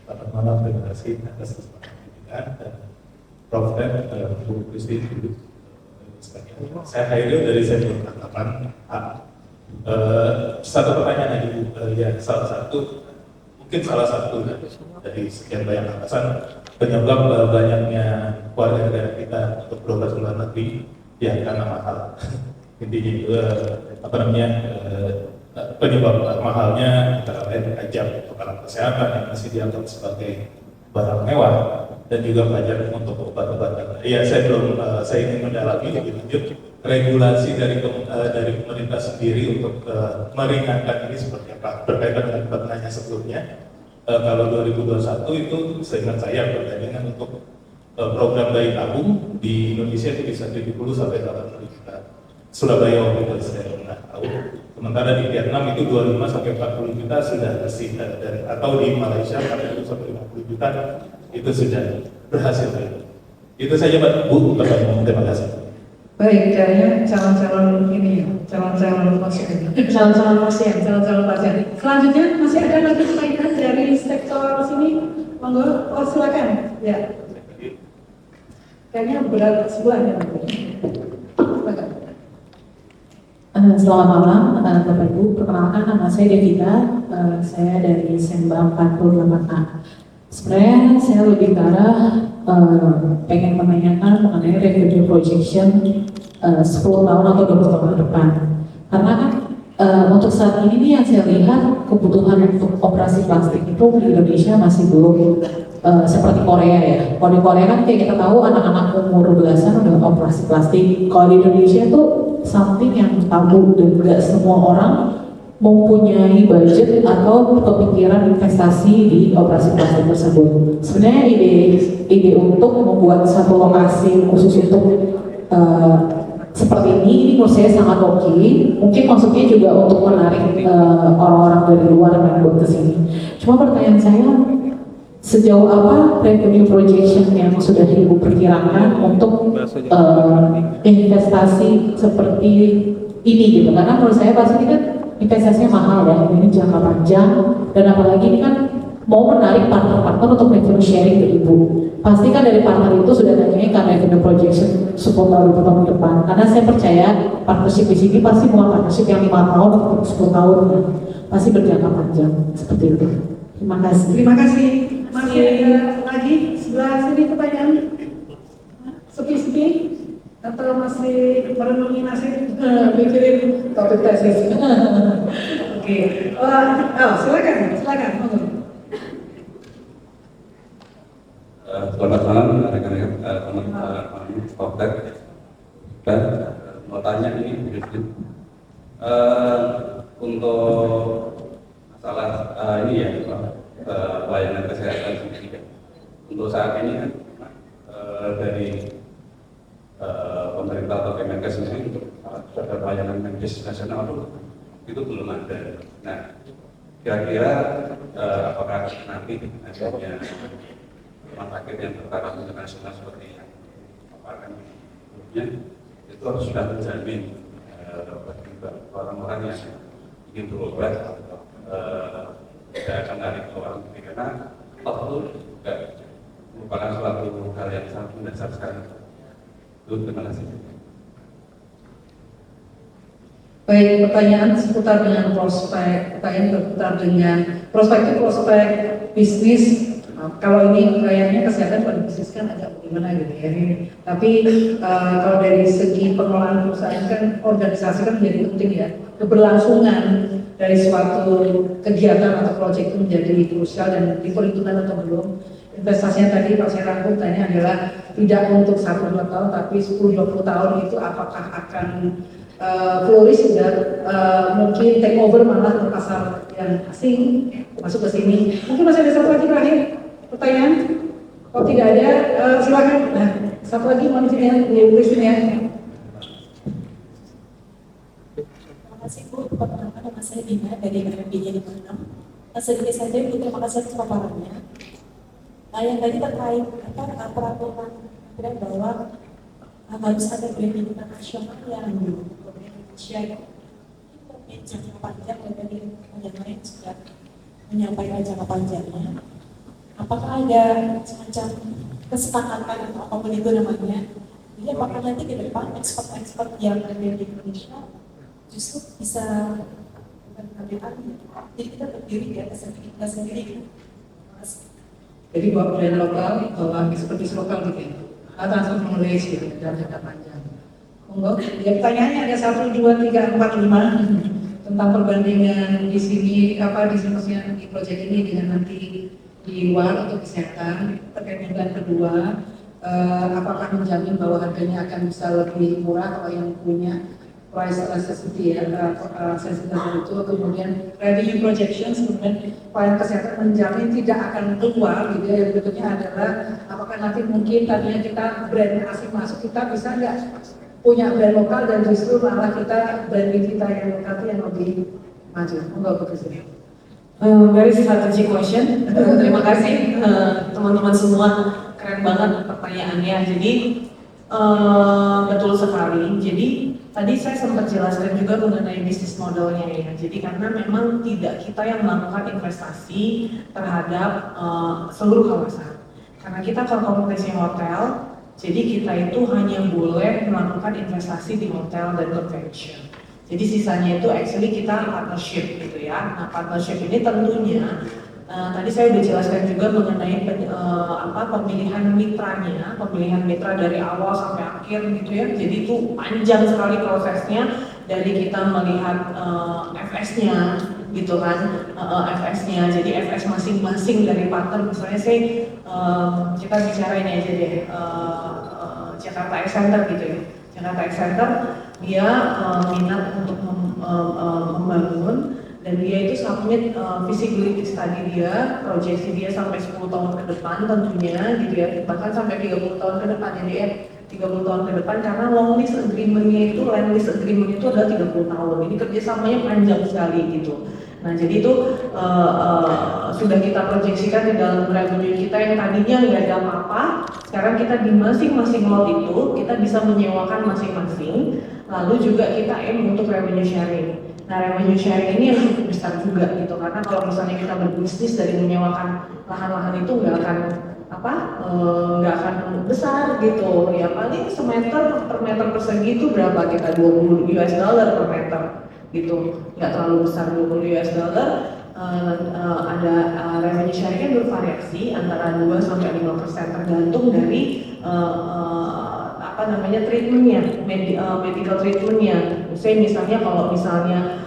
Selamat malam, terima kasih atas kesempatan dan Prof. Bu Christine. Saya Hairil dari Senior 8A. Satu pertanyaan lagi Bu, ya salah satu dari sekian banyak alasan penyebab banyaknya warga negara kita untuk berobat ke luar negeri ya karena mahal. Intinya penyebab mahalnya antara lain pajak untuk alat kesehatan yang masih dianggap sebagai barang mewah dan juga pajak untuk obat-obatan. Ya saya ingin mendalami lebih lanjut regulasi dari pemerintah sendiri untuk meringankan ini seperti apa berkaitan dengan pertanyaan sebelumnya. Kalau 2021 itu seingat saya perbandingan untuk program bayi tabung di Indonesia itu bisa 70 sampai 80 juta. Surabaya waktu itu saya pernah tahu. Sementara di Vietnam itu 25 sampai 40 juta sudah bersih atau di Malaysia 40 sampai 50 juta itu sudah berhasil. Itu saja Pak Bu, terima kasih. Baik, kayaknya calon-calon ini, calon-calon pasien. Calon-calon pasien. Selanjutnya masih ada lagi pertanyaan dari sektor sini. Monggo, silakan. Ya. Kayaknya berat sebelah ya. Silakan. Selamat malam, Bapak Ibu. Perkenalkan nama saya Devita. Saya dari Sembang 48A. Sebenarnya saya lebih ke arah pengen menanyakan mengenai revenue projection 10 tahun atau 20 tahun ke depan. Karena kan untuk saat ini nih yang saya lihat kebutuhan untuk operasi plastik itu di Indonesia masih belum seperti Korea ya. Kalau di Korea kan kayak kita tahu anak-anak umur belasan udah operasi plastik. Kalau di Indonesia itu something yang tabu dan gak semua orang mempunyai budget atau kepikiran investasi di operasi plastik tersebut. Sebenarnya ide untuk membuat satu lokasi khusus untuk seperti ini menurut saya sangat oke. Mungkin maksudnya juga untuk menarik orang-orang dari luar yang buat kesini. Cuma pertanyaan saya, sejauh apa revenue projection yang sudah Ibu perkirakan untuk investasi seperti ini gitu? Karena menurut saya pasti kan investasinya mahal ya, ini jangka panjang dan apalagi ini kan mau menarik partner-partner untuk revenue sharing ke Ibu. Pasti kan dari partner itu sudah nanyakan revenue projection 10 tahun ke depan. Karena saya percaya partnership di sini pasti bukan partnership yang 5 tahun atau 10 tahun, pasti berjangka panjang seperti itu. Terima kasih. Terima kasih. Masih ada lagi sebelah sini pertanyaan? Sepi-sepi? Atau masih merenungi nasib? Mikirin topik tesis. Oke. Silakan. Selamat malam rekan-rekan teman-teman Koptek. Dan mau tanya ini untuk masalah ini ya, belum ada. Nah, kira-kira apakah nanti adanya rumah sakit yang bertaraf internasional seperti yang paparan sebelumnya itu sudah menjamin bagi orang-orang yang ingin berobat tidak akan lari ke luar negeri, karena itu juga merupakan suatu hal yang sangat mendasar sekali. Terima kasih. Baik, pertanyaan seputar dengan prospek, pertanyaan berputar dengan prospek bisnis. Kalau ini kayaknya kesehatan pada bisnis kan agak bagaimana gitu ya. Tapi kalau dari segi pengelolaan perusahaan kan organisasi kan menjadi penting ya. Keberlangsungan dari suatu kegiatan atau proyek itu menjadi krusial dan diperhitungkan atau belum. Investasinya tadi Pak saya rangkum tanya adalah tidak untuk 1-2 tahun tapi 10-20 tahun itu apakah akan flourish sudah mungkin take over malah ke pasar yang asing masuk ke sini. Mungkin masih ada satu lagi terakhir pertanyaan. Kalau tidak ada silakan. Nah, satu lagi mohon izin ya Bu Christine ya. Terima kasih Bu. Perkenalkan nama saya Dina dari FMBJ 56. Sedikit saja Bu, terima kasih atas paparannya. Nah, yang tadi terkait peraturan bahwa harus ada brand internasional yang Indonesia itu jangka panjang dari yang lain sudah menyampaikan jangka panjangnya. Apakah ada semacam kesepakatan atau apapun itu namanya? Jadi apakah nanti ke depan ekspor yang ada di Indonesia justru bisa jadi kita berdiri di atas kita sendiri gitu. Jadi bawa brand lokal, bawa expertise lokal gitu ya. Atau knowledge gitu dalam jangka panjang. Monggo, ya pertanyaannya ada 1, 2, 3, 4, 5 tentang perbandingan di sini apa di sini di proyek ini dengan nanti di luar untuk kesehatan. Terkait dengan kedua, apakah menjamin bahwa harganya akan bisa lebih murah kalau yang punya price elasticity ya, sensitif itu, kemudian revenue projections, kemudian pelayanan kesehatan menjamin tidak akan keluar gitu ya. Yang berikutnya adalah apakah nanti mungkin tadinya kita brand asing masuk, kita bisa nggak punya brand lokal dan justru malah kita brand kita yang lokal itu yang lebih maju. Enggak begitu. Very strategic question. Terima kasih teman-teman semua, keren banget pertanyaannya. Jadi betul sekali. Jadi tadi saya sempat jelaskan juga mengenai bisnis modelnya ya. Jadi karena memang tidak kita yang melakukan investasi terhadap seluruh kawasan. Karena kita kompetensi hotel, jadi kita itu hanya boleh melakukan investasi di hotel dan convention. Jadi sisanya itu actually kita partnership gitu ya. Nah partnership ini tentunya tadi saya sudah jelaskan juga mengenai pemilihan mitranya, pemilihan mitra dari awal sampai akhir gitu ya. Jadi itu panjang sekali prosesnya dari kita melihat FS-nya gitu kan, FS-nya. Jadi FS masing-masing dari partner, misalnya kita bicara ini aja deh, Jakarta X Center gitu ya. Jakarta X Center dia minat untuk membangun dan dia itu submit feasibility study dia, proyeksi dia sampai 10 tahun ke depan tentunya gitu ya, bahkan sampai 30 tahun ke depan. Jadi 30 tahun ke depan karena long lease agreement-nya itu, land lease agreement itu adalah 30 tahun. Ini kerjasamanya panjang sekali gitu. Nah jadi itu sudah kita proyeksikan di dalam revenue kita yang tadinya nggak ada apa-apa. Sekarang kita di masing-masing lot itu kita bisa menyewakan masing-masing. Lalu juga kita aim untuk revenue sharing. Nah revenue sharing ini yang cukup besar juga gitu, karena kalau misalnya kita berbisnis dari menyewakan lahan-lahan itu nggak akan besar gitu ya, paling semeter per meter persegi itu berapa kita, $20 per meter gitu, nggak terlalu besar. $20 ada revenue sharing kan bervariasi antara 2-5% tergantung dari treatmentnya, medical treatmentnya. Misalnya kalau misalnya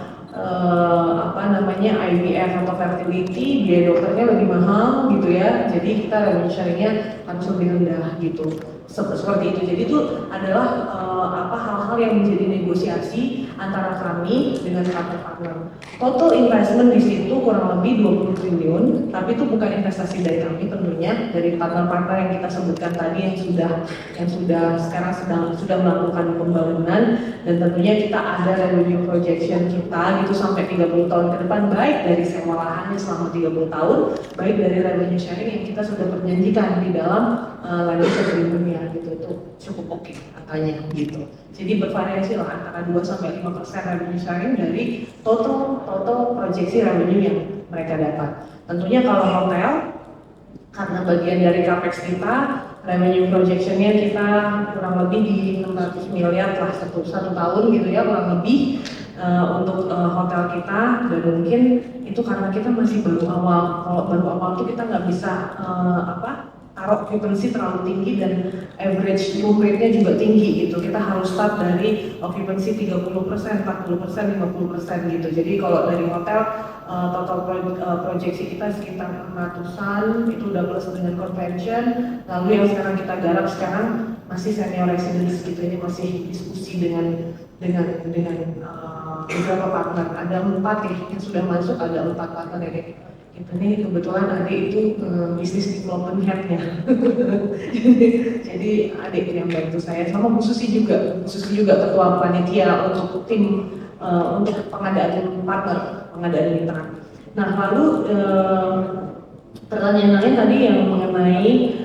IVF atau fertility, biaya dokternya lebih mahal gitu ya. Jadi kita revenue sharingnya harus lebih rendah gitu. Seperti itu. Jadi itu adalah hal-hal yang menjadi negosiasi antara kami dengan partner-partner. Total investment di situ kurang lebih 20 triliun, tapi itu bukan investasi dari kami tentunya, dari partner-partner yang kita sebutkan tadi yang sudah sekarang sudah melakukan pembangunan, dan tentunya kita ada revenue projection kita gitu sampai 30 tahun ke depan, baik dari sewa lahannya selama 30 tahun, baik dari revenue sharing yang kita sudah perjanjikan di dalam land use agreement-nya gitu. Itu cukup oke katanya gitu. Jadi bervariasi lah antara 2-5% revenue sharing dari total proyeksi revenue yang mereka dapat. Tentunya kalau hotel, karena bagian dari capex kita, revenue projection-nya kita kurang lebih di 600 miliar lah satu tahun gitu ya, kurang lebih untuk hotel kita. Dan mungkin itu karena kita masih baru awal. Kalau baru awal tuh kita nggak bisa taruh occupancy terlalu tinggi dan average room rate-nya juga tinggi gitu. Kita harus start dari occupancy 30%, 40%, 50% gitu. Jadi kalau dari hotel total proyeksi kita sekitar 600-an, itu udah plus dengan convention. Lalu yang sekarang kita garap sekarang masih senior residence gitu, ini masih diskusi dengan beberapa partner. Ada 4 yang sudah masuk, ada 4 partner ya. Ini kebetulan adik itu bisnis development head-nya. Jadi adik yang bantu saya, sama Bu Susi juga ketua panitia untuk tim untuk pengadaan partner, pengadaan mitra. Nah lalu pertanyaan lain tadi yang mengenai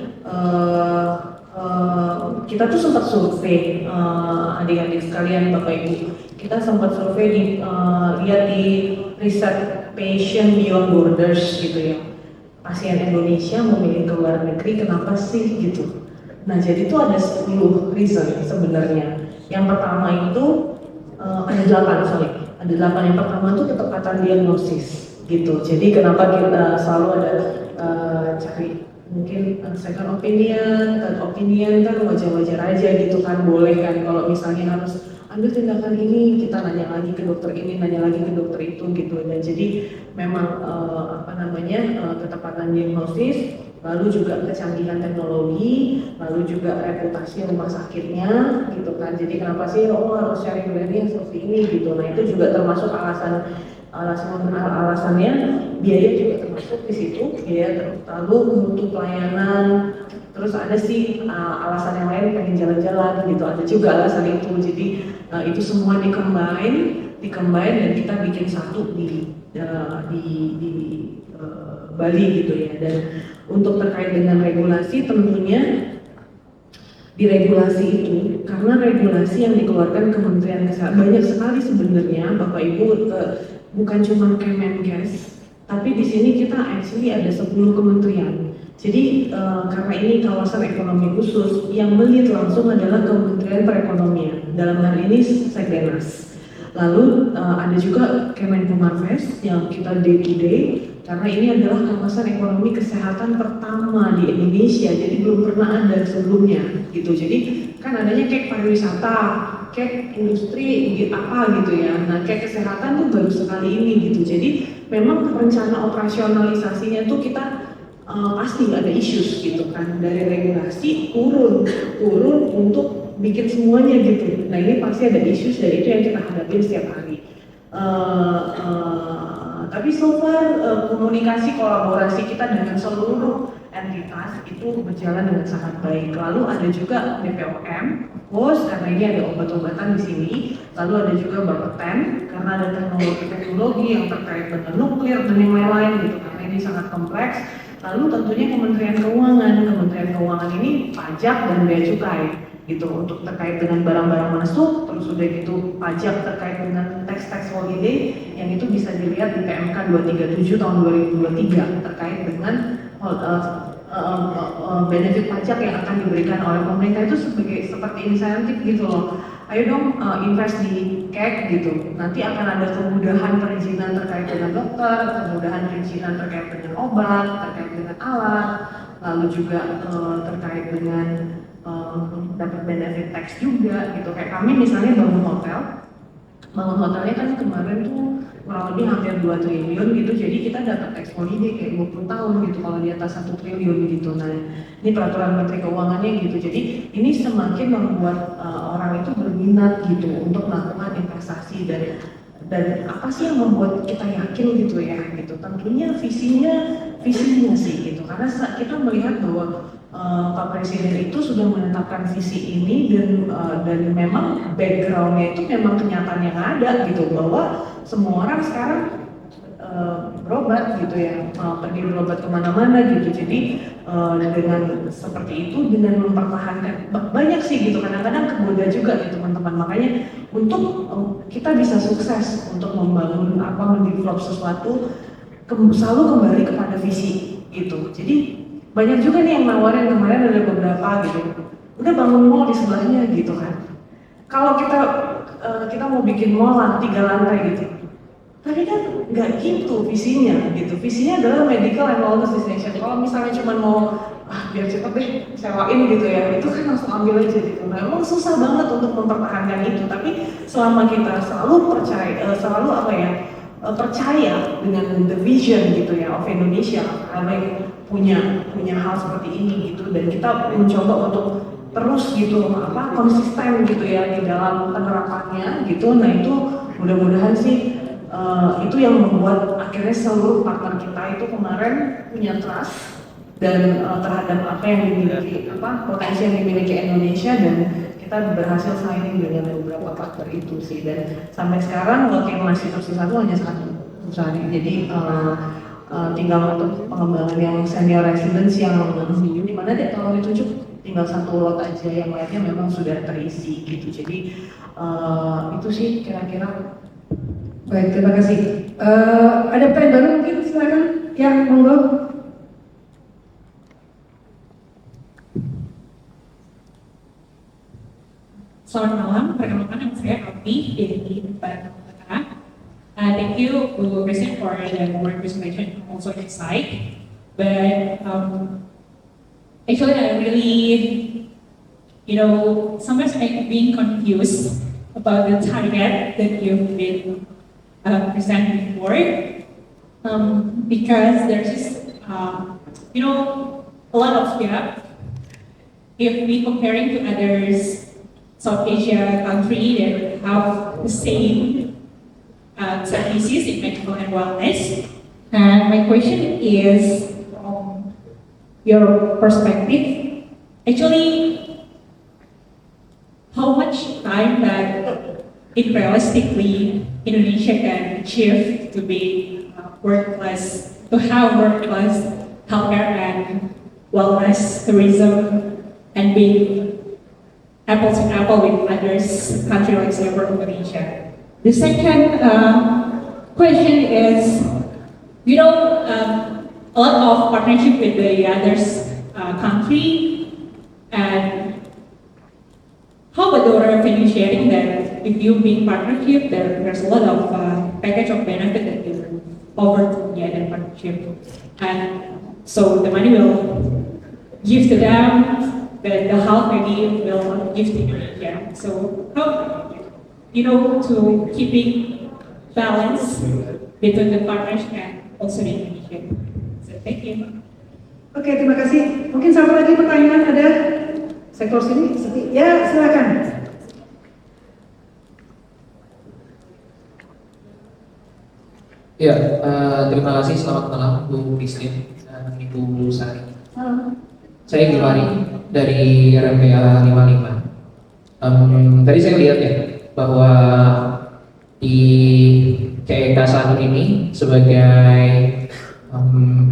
kita tuh sempat survei adik-adik sekalian, Bapak Ibu. Kita sempat survei lihat di riset Patient Beyond Borders gitu ya. Pasien Indonesia memilih ke luar negeri kenapa sih gitu. Nah jadi itu ada 10 reason sebenarnya. Yang pertama itu ada 8. Yang pertama itu ketepatan diagnosis gitu. Jadi kenapa kita selalu ada cari mungkin second opinion, third opinion kan wajar-wajar aja gitu kan, boleh kan kalau misalnya harus ambil tindakan ini, kita nanya lagi ke dokter ini, nanya lagi ke dokter itu gitu. Dan jadi memang ketepatan diagnosis, lalu juga kecanggihan teknologi, lalu juga reputasi rumah sakitnya gitu kan. Jadi kenapa sih harus sharing learning seperti ini gitu. Nah itu juga termasuk alasannya, biaya juga termasuk di situ, biaya, lalu mutu pelayanan. Terus ada sih alasan yang lain, pengen jalan-jalan gitu, ada juga alasan itu. Jadi itu semua di-combine dan kita bikin satu di Bali gitu ya. Dan untuk terkait dengan regulasi, tentunya di regulasi itu, karena regulasi yang dikeluarkan Kementerian Kesehatan banyak sekali sebenarnya Bapak Ibu, bukan cuma Kemenkes, tapi di sini kita actually ada 10 kementerian. Jadi karena ini kawasan ekonomi khusus, yang lead langsung adalah Kementerian Perekonomian, dalam hal ini Sekdenas. Lalu ada juga Kemenkumham yang kita day to day, karena ini adalah kawasan ekonomi kesehatan pertama di Indonesia, jadi belum pernah ada sebelumnya gitu. Jadi kan adanya kayak pariwisata, kayak industri apa gitu ya. Nah kayak kesehatan tuh baru sekali ini gitu. Jadi memang rencana operasionalisasinya tuh kita pasti ada issues gitu kan, dari regulasi turun untuk bikin semuanya gitu. Nah ini pasti ada issues, dan itu yang kita hadapi setiap hari. Tapi so far komunikasi kolaborasi kita dengan seluruh entitas itu berjalan dengan sangat baik. Lalu ada juga BPOM, karena ini ada obat-obatan di sini. Lalu ada juga Bapeten, karena ada teknologi yang terkait dengan nuklir dan yang lain-lain gitu, karena ini sangat kompleks. Lalu tentunya Kementerian Keuangan ini pajak dan bea cukai gitu, untuk terkait dengan barang-barang masuk. Terus udah gitu pajak terkait dengan tax holiday, yang itu bisa dilihat di PMK 237 tahun 2023 terkait dengan benefit pajak yang akan diberikan oleh pemerintah itu seperti insentif gitu loh. Ayo dong invest di KEK gitu. Nanti akan ada kemudahan perizinan terkait dengan dokter, kemudahan perizinan terkait dengan obat, terkait dengan alat, lalu juga terkait dengan dapat benefit tax juga gitu. Kayak kami misalnya bangun hotelnya kan kemarin tuh kurang lebih hampir 2 triliun gitu, jadi kita dapat tax holiday kayak 20 tahun gitu kalau di atas 1 triliun gitu. Nah ini peraturan Menteri Keuangannya gitu, jadi ini semakin membuat orang itu berminat gitu untuk melakukan investasi prestasi dan apa sih yang membuat kita yakin gitu ya gitu. Tentunya visinya sih gitu, karena kita melihat bahwa Pak Presiden itu sudah menetapkan visi ini dan memang backgroundnya itu memang kenyataan yang ada gitu, bahwa semua orang sekarang berobat gitu ya, pergi berobat kemana-mana gitu. Jadi dengan seperti itu, dengan mempertahankan banyak sih gitu, kadang-kadang kegoda juga gitu teman-teman. Makanya untuk kita bisa sukses untuk membangun mendevelop sesuatu, selalu kembali kepada visi gitu. Jadi banyak juga nih yang nawarin, kemarin ada beberapa gitu, udah bangun mall di sebelahnya gitu kan. Kalau kita mau bikin mall 3 lantai gitu, tapi kan nggak gitu visinya gitu. Visinya adalah medical and wellness destination. Kalau misalnya cuma mau biar cepet deh sewain gitu ya, itu kan langsung ambil aja gitu. Nah, emang susah banget untuk mempertahankan itu. Tapi selama kita selalu percaya dengan the vision gitu ya of Indonesia, karena punya hal seperti ini gitu, dan kita mencoba untuk terus gitu konsisten gitu ya di dalam penerapannya gitu. Nah itu mudah-mudahan sih itu yang membuat akhirnya seluruh partner kita itu kemarin punya trust dan terhadap apa yang dimiliki, potensi yang dimiliki Indonesia, dan kita berhasil signing dengan beberapa partner itu sih. Dan sampai sekarang yang masih tersisa itu hanya 1 perusahaan. Jadi tinggal untuk pengembangan yang senior residence yang di mana deh kalau ditunjuk, tinggal 1 lot aja, yang lainnya memang sudah terisi gitu. Jadi itu sih kira-kira. Baik, terima kasih. Ada pertanyaan baru mungkin, silakan. Ya, monggo. Selamat malam, perkenalkan nama saya Alfi dari Bandung Tengah. Thank you, Bu Presiden, for the word presentation. I'm also excited, but actually I really, sometimes I'm being confused about the target that you've been presented before, because there's just, a lot of gap if we comparing to others South Asia country that have the same services in medical and wellness. And my question is, from your perspective, actually, how much time that realistically Indonesia can achieve to be world-class, to have world-class healthcare and wellness tourism, and be apple to apple with others country like Singapore, Indonesia. The second question is, a lot of partnership with the others country, and how about the revenue sharing? That if you being partnership, there's a lot of package of benefit that you offer to the other partnership, and so the money will give to them, but the half maybe will give to Indonesia. So how, to keeping balance between the partners and also the Indonesia. So thank you. Oke, terima kasih. Mungkin satu lagi pertanyaan ada sektor sini? Ya, silakan. Ya, terima kasih. Selamat malam, Bu Christine dan Ibu Sari. Saya Gilari dari RMPA 55. Tadi saya lihat ya bahwa di KEK 1 ini sebagai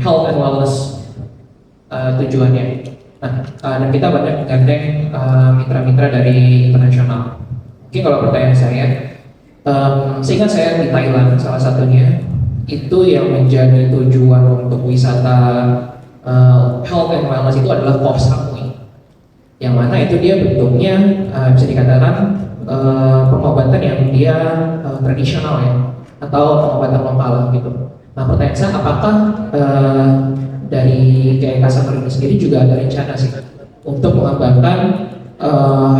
health and wellness tujuannya. Nah, dan kita banyak menggandeng mitra-mitra dari internasional. Mungkin kalau pertanyaan saya, seingat saya di Thailand salah satunya itu yang menjadi tujuan untuk wisata health and wellness itu adalah Koh Samui, yang mana itu dia bentuknya bisa dikatakan pengobatan yang dia tradisional ya, atau pengobatan lokal gitu. Nah, pertanyaan saya, apakah dari KEK Summer ini sendiri juga ada rencana sih untuk mengembangkan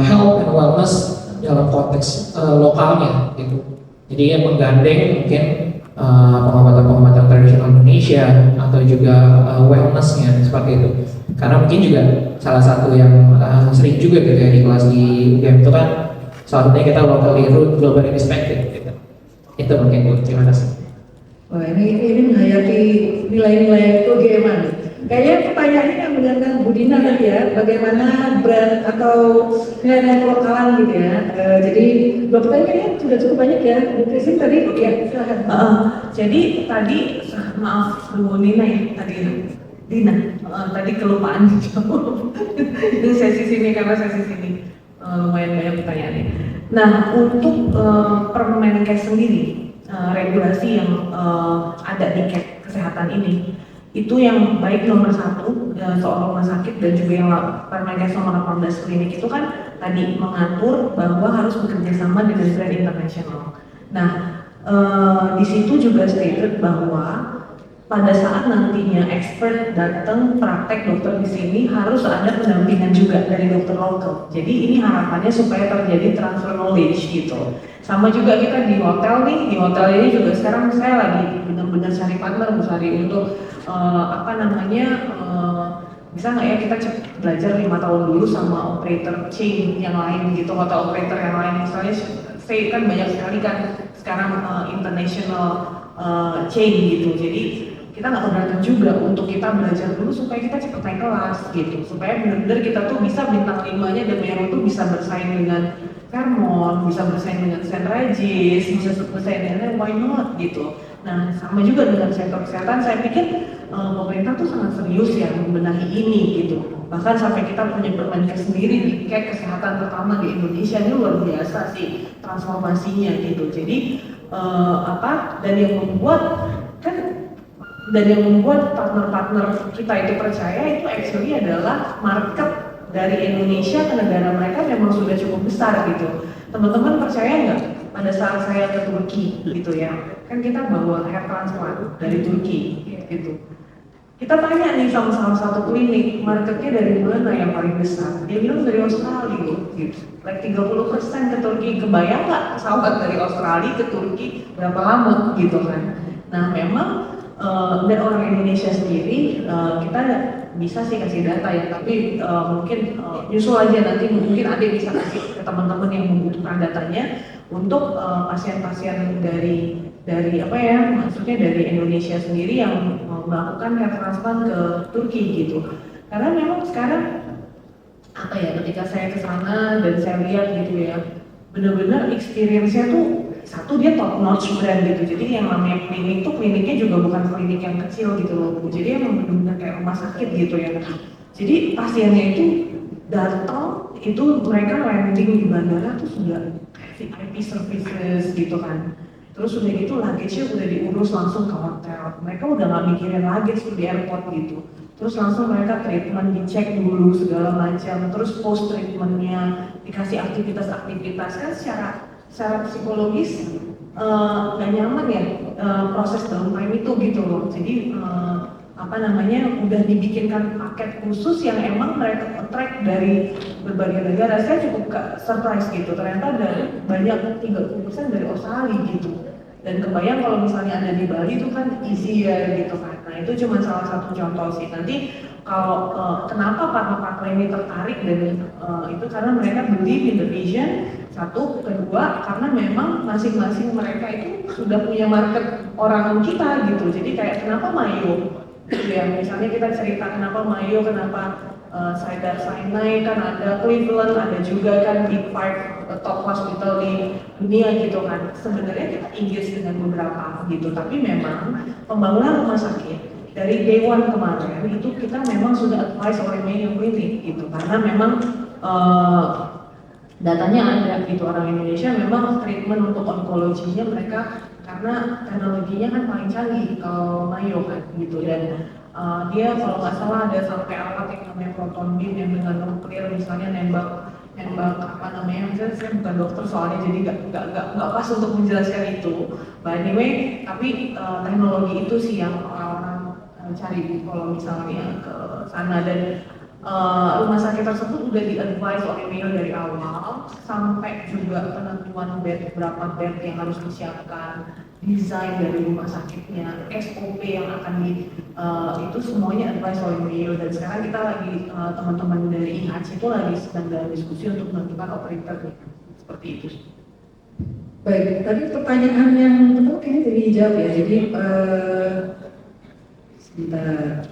health and wellness dalam konteks lokalnya gitu. Jadi yang menggandeng mungkin pengobatan-pengobatan tradisional Indonesia atau juga wellnessnya seperti itu. Karena mungkin juga salah satu yang sering juga gitu ya di kelas di UGM itu kan salah satunya kita locally root, globally respected. Itu mungkin Bu, terima kasih. Wah ini menghayati nilai-nilai keagamaan. Kayaknya pertanyaannya yang mendengarkan Bu Dina tadi ya, bagaimana brand atau nilai-nilai kelokalan gitu ya. Jadi dua pertanyaan kayaknya sudah cukup banyak ya. Bu Christine tadi ya silahkan. Jadi tadi maaf Bu Nina ya tadi Dina tadi kelupaan itu sesi sini karena sesi sini lumayan banyak pertanyaannya. Nah untuk Permenkes sendiri regulasi yang ada di kesehatan ini itu yang baik nomor 1 soal rumah sakit dan juga yang Permenkes nomor 18 klinik itu kan tadi mengatur bahwa harus bekerja sama dengan brand internasional. Nah di situ juga stated bahwa pada saat nantinya expert datang praktek dokter di sini harus ada pendampingan juga dari dokter lokal. Jadi ini harapannya supaya terjadi transfer knowledge gitu. Sama juga kita di hotel nih, di hotel ini juga sekarang saya lagi benar-benar cari partner, cari untuk bisa nggak ya kita belajar 5 tahun dulu sama operator chain yang lain gitu, hotel operator yang lain misalnya, saya kan banyak sekali kan sekarang international chain gitu. Jadi kita nggak keberatan juga untuk kita belajar dulu supaya kita cepat naik kelas gitu, supaya benar-benar kita tuh bisa bintang 5-nya dan Mero tuh bisa bersaing dengan Fairmont, bisa bersaing dengan St. Regis, bisa bersaing dengan why not gitu. Nah sama juga dengan sektor kesehatan, saya pikir pemerintah tuh sangat serius ya membenahi ini gitu. Bahkan sampai kita punya Permenkes sendiri di kayak kesehatan pertama di Indonesia, ini luar biasa sih transformasinya gitu. Jadi dan yang membuat partner-partner kita itu percaya itu actually adalah market dari Indonesia ke negara mereka memang sudah cukup besar gitu. Teman-teman percaya nggak pada saat saya ke Turki gitu ya, kan kita bawa hair transplant dari Turki gitu. Kita tanya nih sama salah satu klinik, marketnya dari mana yang paling besar? Dia bilang dari Australia gitu. Like 30% ke Turki, kebayang nggak pesawat dari Australia ke Turki berapa lama gitu kan? Nah memang dan orang Indonesia sendiri kita bisa sih kasih data ya, tapi mungkin nyusul aja nanti mungkin Ade bisa kasih ke teman-teman yang membutuhkan datanya untuk pasien-pasien dari maksudnya dari Indonesia sendiri yang melakukan hair transplant ke Turki gitu. Karena memang sekarang ketika saya ke sana dan saya lihat gitu ya, benar-benar experience-nya tuh satu dia top notch brand gitu. Jadi yang namanya klinik tuh kliniknya juga bukan klinik yang kecil gitu loh Bu. Jadi emang benar-benar kayak rumah sakit gitu ya. Jadi pasiennya itu datang itu mereka landing di bandara tuh sudah VIP services gitu kan. Terus udah gitu luggage-nya udah diurus langsung ke hotel. Mereka udah gak mikirin luggage di airport gitu. Terus langsung mereka treatment, dicek dulu segala macam. Terus post treatmentnya dikasih aktivitas-aktivitas kan secara psikologis gak nyaman ya proses downtime itu gitu loh. Jadi udah dibikinkan paket khusus yang emang mereka attract dari berbagai negara. Saya cukup surprise gitu, ternyata ada banyak 30% dari Australia gitu. Dan kebayang kalau misalnya ada di Bali itu kan easier gitu kan. Nah itu cuma salah satu contoh sih. Nanti kalau kenapa partner-partner ini tertarik dan itu karena mereka believe in the vision. Satu, kedua karena memang masing-masing mereka itu sudah punya market orang kita gitu. Jadi kayak kenapa Mayo? Ya misalnya kita cerita kenapa Mayo, kenapa Sinai kan ada, Cleveland ada juga kan Big Five top hospital di dunia gitu kan. Sebenarnya kita engage dengan beberapa gitu, tapi memang pembangunan rumah sakit dari day one kemarin itu kita memang sudah advice oleh Mayo Clinic gitu, karena memang datanya ada gitu, orang Indonesia memang treatment untuk onkologinya mereka karena teknologinya kan paling canggih kalau Mayo kan gitu. Dan dia kalau nggak salah ada sampai alat yang namanya proton beam yang dengan nuklir misalnya nembak misalnya saya bukan dokter soalnya jadi nggak pas untuk menjelaskan itu. But anyway, tapi teknologi itu sih yang orang cari kalau misalnya ke sana. Dan rumah sakit tersebut udah di-advise oleh Mayo dari awal sampai juga penentuan bed, berapa bed yang harus disiapkan, desain dari rumah sakitnya, SOP yang akan itu semuanya advice oleh Mayo. Dan sekarang kita lagi teman-teman dari IHC itu lagi sedang dalam diskusi untuk menentukan operator seperti itu. Baik, tadi pertanyaan yang pertama kayaknya dari dijawab ya. Jadi sebentar.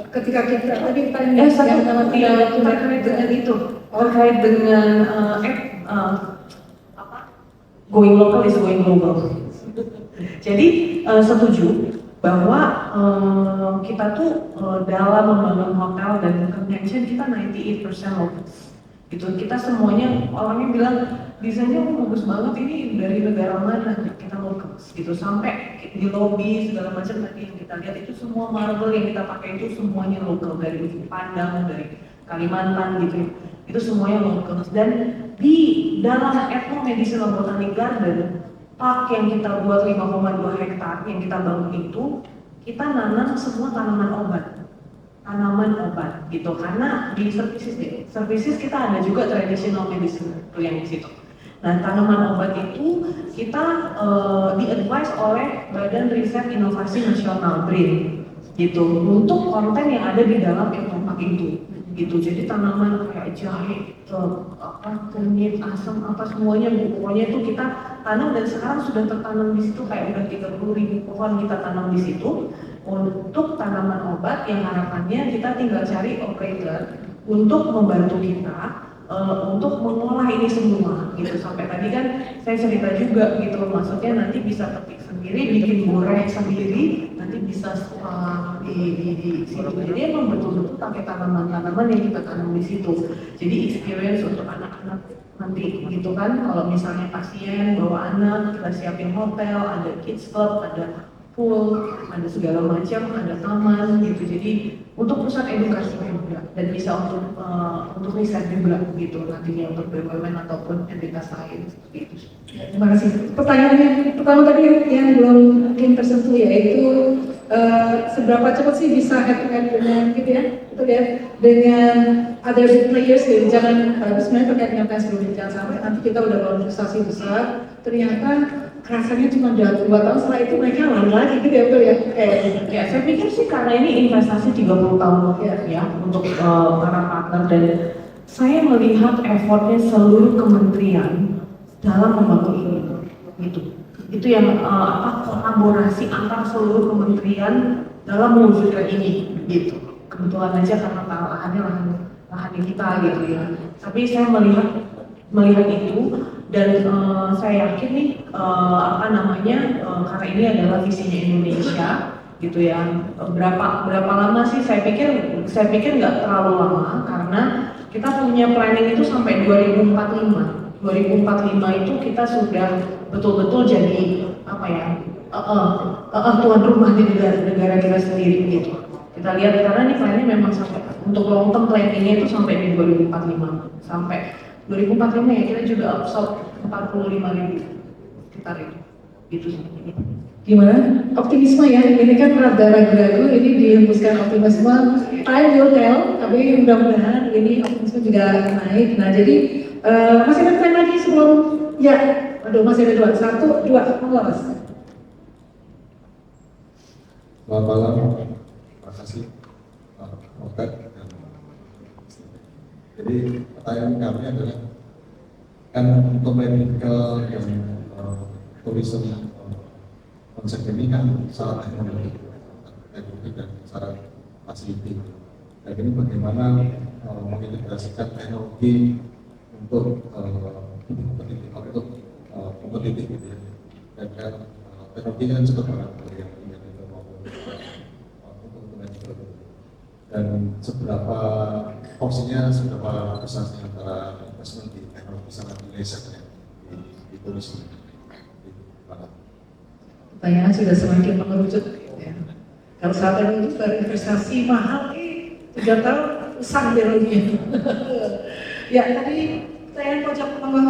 Ketika kita tadi pertanyaan yang terkait dengan itu, terkait dengan going local is going global. Jadi setuju bahwa kita tuh dalam membangun hotel dan convention kita 98% locals. Gitu, kita semuanya orangnya bilang desainnya bagus banget, ini dari negara mana, kita locals gitu, sampai di lobby segala macam tadi yang kita lihat itu semua marble yang kita pakai itu semuanya lokal, dari Ujung Pandang, dari Kalimantan gitu, itu semuanya locals. Dan di dalam Ethno Medicinal Botanic Garden park yang kita buat 5,2 hektar yang kita bangun itu, kita nanam semua tanaman obat gitu, karena di services kita ada juga traditional medicine itu yang di situ. Nah, tanaman obat itu kita di-advise oleh Badan Riset Inovasi Nasional BRIN gitu, untuk konten yang ada di dalam etnopark itu gitu. Jadi tanaman kayak jahe, kunyit, asam, apa semuanya, pokoknya itu kita tanam dan sekarang sudah tertanam di situ kayak udah 30.000 pohon kita tanam di situ untuk tanaman obat, yang harapannya kita tinggal cari operator untuk membantu kita untuk mengolah ini semua gitu. Sampai tadi kan saya cerita juga gitu, maksudnya nanti bisa petik sendiri, bikin goreng sendiri, nanti bisa di situ. Jadi emang betul-betul pakai tanaman-tanaman yang kita tanam di situ. Jadi experience untuk anak-anak nanti gitu kan, kalau misalnya pasien bawa anak, kita siapin hotel, ada kids club, ada pool, ada segala macam, ada taman gitu. Jadi untuk pusat edukasi juga, dan bisa untuk riset juga gitu nantinya untuk BUMN ataupun entitas lain seperti itu. Terima kasih. Pertanyaan yang pertama tadi yang belum mungkin tersentuh, yaitu seberapa cepat sih bisa head to head dengan gitu ya, itu ya, dengan other big players gitu. Jangan sebenarnya terkait dengan tes dulu, jangan sampai nanti kita udah bangun investasi besar, ternyata rasanya cuma 2 tahun setelah itu mereka lari lagi gitu ya, betul ya? Ya, saya pikir sih karena ini investasi 30 tahun ya untuk para partner, dan saya melihat effortnya seluruh kementerian dalam membangun ini gitu. Itu yang kolaborasi antar seluruh kementerian dalam mewujudkan ini gitu. Kebetulan aja karena lahannya lahan kita gitu ya. Tapi saya melihat itu, dan saya yakin nih karena ini adalah visinya Indonesia gitu ya. Berapa lama sih? Saya pikir nggak terlalu lama, karena kita punya planning itu sampai 2045. 2045 itu kita sudah betul-betul jadi tuan rumah di negara kita sendiri gitu. Kita lihat karena ini planning memang sampai untuk long term planningnya itu sampai di 2045, sampai 2045 ya kita juga absorb 45.000 sekitar itu gitu sih. Gimana? Optimisme ya, ini kan rada ragu-ragu, ini dihembuskan optimisme. Time will tell, tapi mudah-mudahan ini optimisme juga naik. Nah jadi masih ada pertanyaan lagi sebelum ya, masih ada 2, 1, 2, Mas. Selamat malam, terima kasih Pak Mokat. Jadi pertanyaan kami adalah, kan untuk medical yang tourism konsep ini kan syarat teknologi dan syarat fasiliti. Dan ini bagaimana mengintegrasikan teknologi untuk kompetitif gitu ya. Dan kan teknologi kan cukup banyak yang dan seberapa porsinya, seberapa besar antara investment di teknologi sama di riset ya, di turisme. Pertanyaan sudah semakin mengerucut ya. Kalau saat ini itu berinvestasi mahal 3 tahun usang biologinya. Ya tadi saya pojok pertama.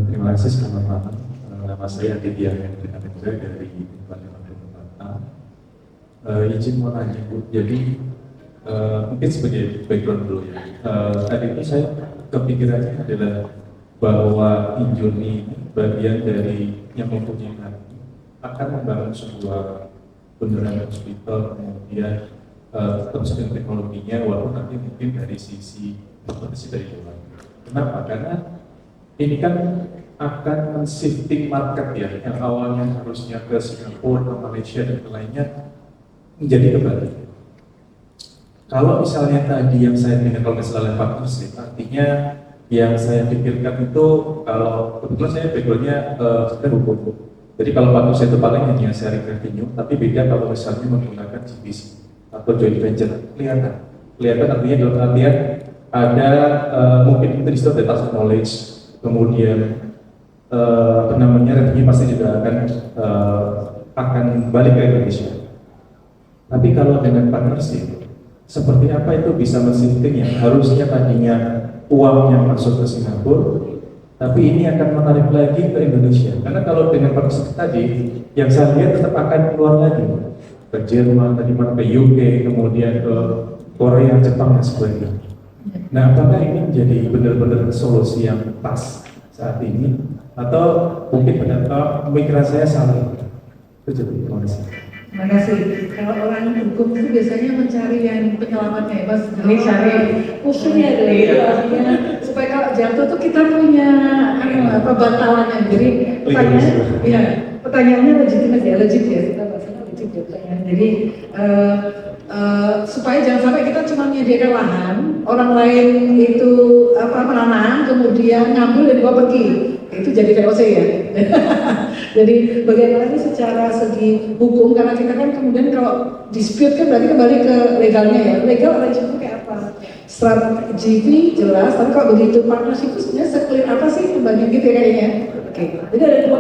Terima kasih, selamat malam. Nama saya Tidia Hendrik dari Departemen. Izin mau nanya Bu, jadi mungkin sebagai background dulu ya. Tadi itu saya kepikirannya adalah bahwa Injoni bagian dari yang mempunyai hati akan membangun sebuah beneran hospital, kemudian tetap dengan teknologinya, walaupun nanti mungkin dari sisi kompetisi dari luar. Kenapa? Karena ini kan akan shifting market ya, yang awalnya harusnya ke Singapura, ke Malaysia dan ke lainnya menjadi kebalik. Kalau misalnya tadi yang saya dengar kalau misalnya partnership, artinya yang saya pikirkan itu kalau kebetulan saya backgroundnya hukum. Jadi kalau partnership itu paling hanya sharing revenue, tapi beda kalau misalnya menggunakan GBC atau joint venture. Kelihatan artinya dalam artian ada mungkin itu disitu ada transfer knowledge, kemudian revenue pasti juga akan balik ke Indonesia. Tapi kalau dengan partnership, seperti apa itu bisa men-shifting yang harusnya tadinya uangnya masuk ke Singapura, tapi ini akan menarik lagi ke Indonesia. Karena kalau dengan partnership tadi, yang saya lihat tetap akan keluar lagi ke Jerman, tadi mana ke UK, kemudian ke Korea, Jepang dan sebagainya. Nah, apakah ini menjadi benar-benar solusi yang pas saat ini, atau mungkin pemikiran saya salah? Itu jadi terima kasih. Terima kasih. Kalau orang hukum itu biasanya mencari yang penyelamatnya ya, Mas. Ini cari musuhnya deh. Artinya supaya kalau jatuh tuh kita punya bantalannya. Jadi pertanyaannya legit ya, kita bahasanya legit ya pertanyaan. Jadi supaya jangan sampai kita cuma menyediakan lahan, orang lain itu menanam, kemudian ngambil dan dibawa pergi. Itu jadi VOC ya. Jadi bagaimana secara segi hukum, karena kita kan kemudian kalau dispute kan berarti kembali ke legalnya ya. Legal arrangement itu kayak apa? Strategi jelas, tapi kalau begitu partnership itu sebenarnya se-clear apa sih pembagian gitu ya kayaknya. Oke. Jadi ada dua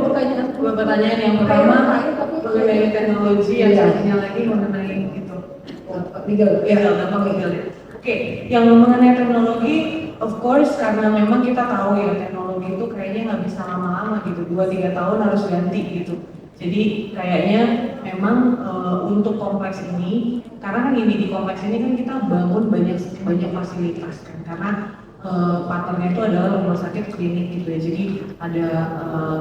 pertanyaan. Yang pertama mengenai teknologi, yang satunya lagi mengenai itu legal. Gampang legal ya. Oke, yang mengenai teknologi, of course karena memang kita tahu ya teknologi itu kayaknya nggak bisa lama-lama gitu, 2-3 tahun harus ganti gitu. Jadi kayaknya memang untuk kompleks ini, karena kan ini di kompleks ini kan kita bangun banyak fasilitas kan, karena partnernya itu adalah rumah sakit klinik gitu ya. Jadi ada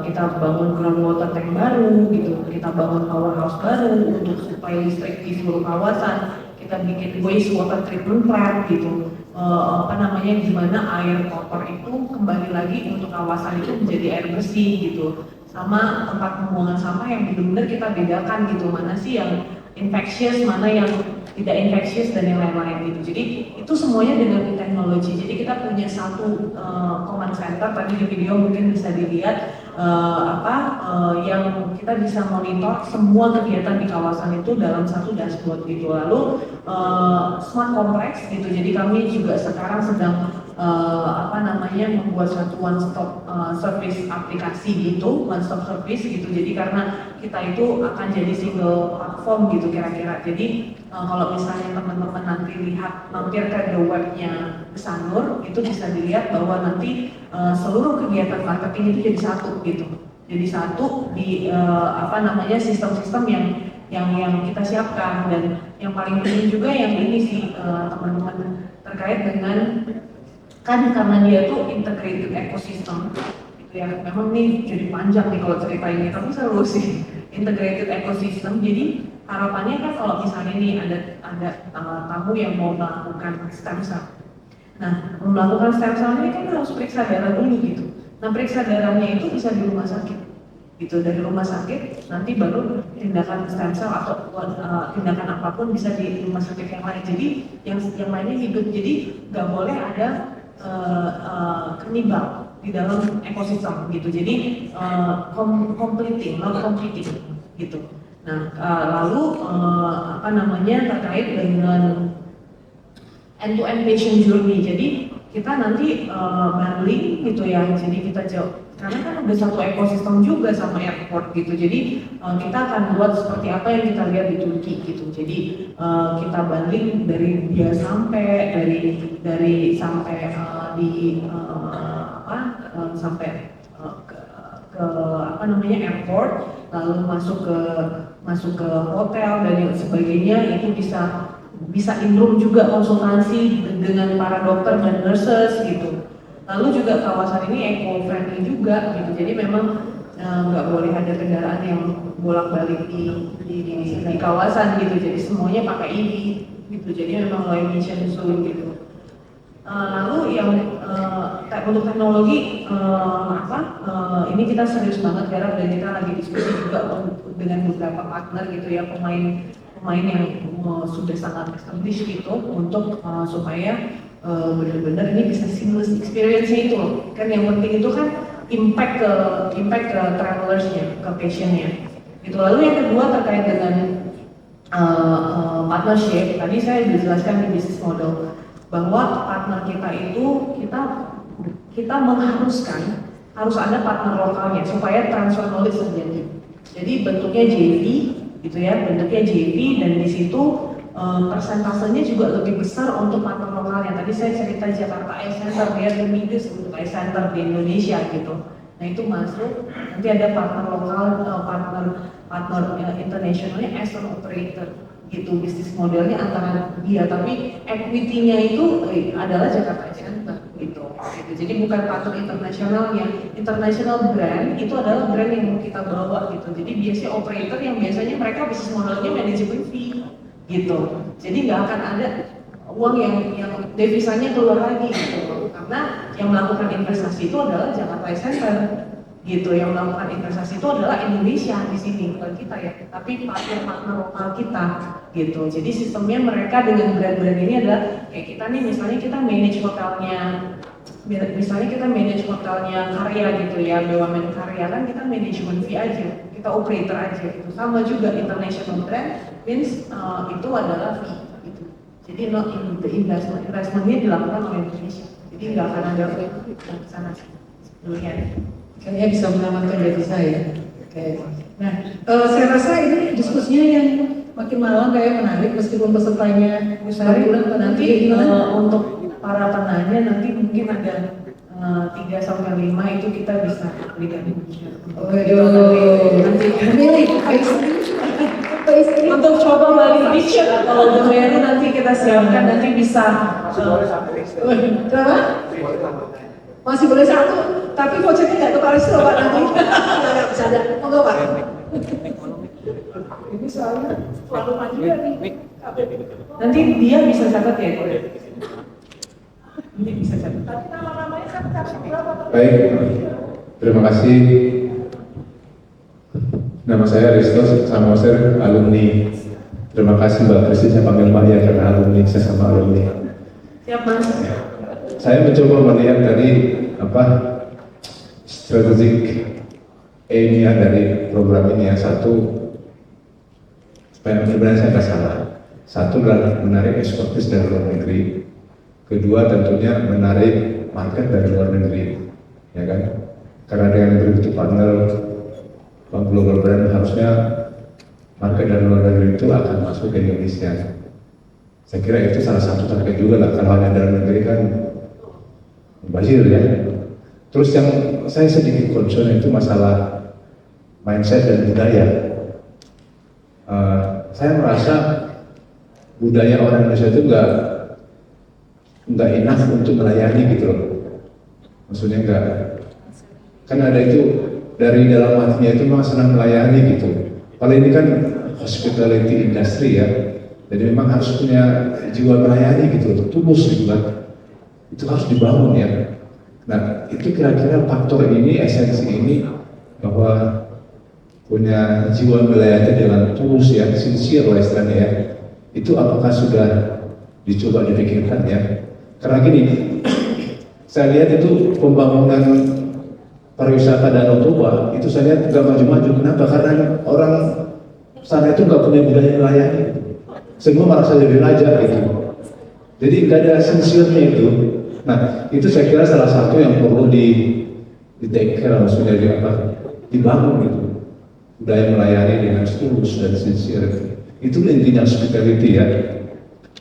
kita bangun groundwater tank baru gitu, kita bangun powerhouse baru untuk supaya listrik di seluruh kawasan. Kita bikin waste water treatment plant gitu, gimana air kotor itu kembali lagi untuk kawasan itu menjadi air bersih gitu, sama tempat pembuangan sampah yang benar-benar kita bedakan gitu, mana sih yang infectious, mana yang tidak infectious dan yang lain-lain gitu. Jadi itu semuanya dengan teknologi. Jadi kita punya satu command center, tadi di video mungkin bisa dilihat yang kita bisa monitor semua kegiatan di kawasan itu dalam satu dashboard gitu. Lalu smart complex gitu. Jadi kami juga sekarang sedang membuat satu one stop service aplikasi gitu, one stop service gitu. Jadi karena kita itu akan jadi single platform gitu kira-kira. Jadi kalau misalnya teman-teman nanti lihat mampir ke the webnya Sanur, itu bisa dilihat bahwa nanti seluruh kegiatan marketing itu jadi satu gitu. Jadi satu di sistem-sistem yang kita siapkan. Dan yang paling penting juga yang ini sih teman-teman terkait dengan kan karena dia tuh integrated ecosystem gitu ya. Memang nih jadi panjang nih kalau cerita ini, tapi seru sih integrated ecosystem. Jadi harapannya kan kalau misalnya nih ada tamu yang mau melakukan stem cell. Nah, melakukan stem cell ini kan harus periksa darah dulu gitu. Nah, periksa darahnya itu bisa di rumah sakit gitu. Dari rumah sakit nanti baru tindakan stem cell atau tindakan apapun bisa di rumah sakit yang lain. Jadi yang lainnya hidup. Jadi nggak boleh ada kanibal di dalam ekosistem gitu. Jadi completing, not competing gitu. Nah, lalu terkait dengan end-to-end patient journey. Jadi kita nanti bundling gitu ya. Jadi kita karena kan udah satu ekosistem juga sama airport gitu. Jadi kita akan buat seperti apa yang kita lihat di Turki gitu. Jadi kita bundling dari dia sampai sampai ke airport, lalu masuk ke hotel dan yang sebagainya, itu bisa in-room juga konsultasi dengan para dokter dan nurses gitu. Lalu juga kawasan ini eco-friendly juga gitu. Jadi memang nggak boleh ada kendaraan yang bolak-balik di kawasan gitu. Jadi semuanya pakai EV gitu. Jadi memang low emission zone gitu. Lalu yang untuk teknologi ini kita serius banget garap dan kita lagi diskusi juga dengan beberapa partner gitu ya, pemain yang sudah sangat established gitu untuk supaya benar-benar ini bisa seamless experience-nya itu loh. Kan yang penting itu kan impact ke travelers-nya, ke passion-nya. Gitu. Lalu yang kedua terkait dengan partnership, tadi saya dijelaskan di business model bahwa partner kita itu kita mengharuskan harus ada partner lokalnya supaya transfer knowledge terjadi. Jadi bentuknya JV gitu ya, bentuknya JV dan di situ persentasenya juga lebih besar untuk partner lokalnya. Tadi saya cerita Jakarta Ice Center ya, Remedios untuk Ice Center di Indonesia gitu. Nah itu masuk, nanti ada partner lokal, partner internasionalnya as an operator gitu, bisnis modelnya antara dia, tapi equity-nya itu adalah Jakarta Center gitu. Jadi bukan partner internasionalnya. International brand itu adalah brand yang mau kita bawa gitu. Jadi biasanya operator yang biasanya mereka bisnis modelnya manajemen fee gitu. Jadi nggak akan ada uang yang devisanya keluar lagi gitu. Karena yang melakukan investasi itu adalah Jakarta Center gitu, yang melakukan investasi itu adalah Indonesia di sini, bukan kita ya, tapi partner lokal kita gitu. Jadi sistemnya mereka dengan brand-brand ini adalah kayak kita nih, misalnya kita manage hotelnya Karya gitu ya, BUMN Karya kan kita manajemen fee aja, kita operator aja gitu. Sama juga international brand means itu adalah fee gitu. Jadi investmentnya dilakukan oleh Indonesia. Jadi nggak akan ada ke sana dulunya. Kayaknya bisa mengamankan devisa ya. Nah, saya rasa ini diskusinya yang makin malam kayak menarik meskipun pesertanya nanti untuk para penanya nanti mungkin ada 3 sampai 5 itu kita bisa berikan. Untuk coba balik picture atau Demeru nanti kita siapkan, nanti bisa. Masih boleh satu, tapi vouchernya nggak ke Paris loh Pak nanti. Nggak bisa ada, monggo Pak. Ini soalnya terlalu maju ya nih. Nanti dia bisa catat ya. Ini bisa catat. Tapi nama-namanya kan berapa? Baik, terima kasih. Nama saya Risto Samoser, alumni. Terima kasih Mbak Kristi, saya panggil Mbak ya karena alumni, saya sama alumni. Siap Mas. Saya mencoba melihat dari strategic aim-nya dari program ini. Yang satu, supaya sebenarnya saya nggak salah. Satu adalah menarik eksportis dari luar negeri. Kedua tentunya menarik market dari luar negeri, ya kan? Karena dengan begitu partner global brand harusnya market dari luar negeri itu akan masuk ke Indonesia. Saya kira itu salah satu target juga lah. Kalau hanya dalam negeri kan mubazir ya. Terus yang saya sedikit concern itu masalah mindset dan budaya. Saya merasa budaya orang Indonesia itu nggak enough untuk melayani gitu loh. Maksudnya nggak, kan ada itu dari dalam hatinya itu memang senang melayani gitu. Kalau ini kan hospitality industry ya, jadi memang harus punya jiwa melayani gitu, tulus gitu kan. Itu harus dibangun ya. Nah itu kira-kira faktor ini, esensi ini bahwa punya jiwa melayani dengan tulus ya, sincere lah istilahnya ya. Itu apakah sudah dicoba dipikirkan ya? Karena gini, saya lihat itu pembangunan pariwisata Danau Toba itu saya lihat nggak maju-maju. Kenapa? Karena orang sana itu nggak punya budaya melayani. Semua merasa lebih raja gitu. Jadi nggak ada sincere-nya itu. Nah itu saya kira salah satu yang perlu di-take care, maksudnya dibangun gitu. Budaya melayani dengan tulus dan sincere. Itu intinya hospitality ya.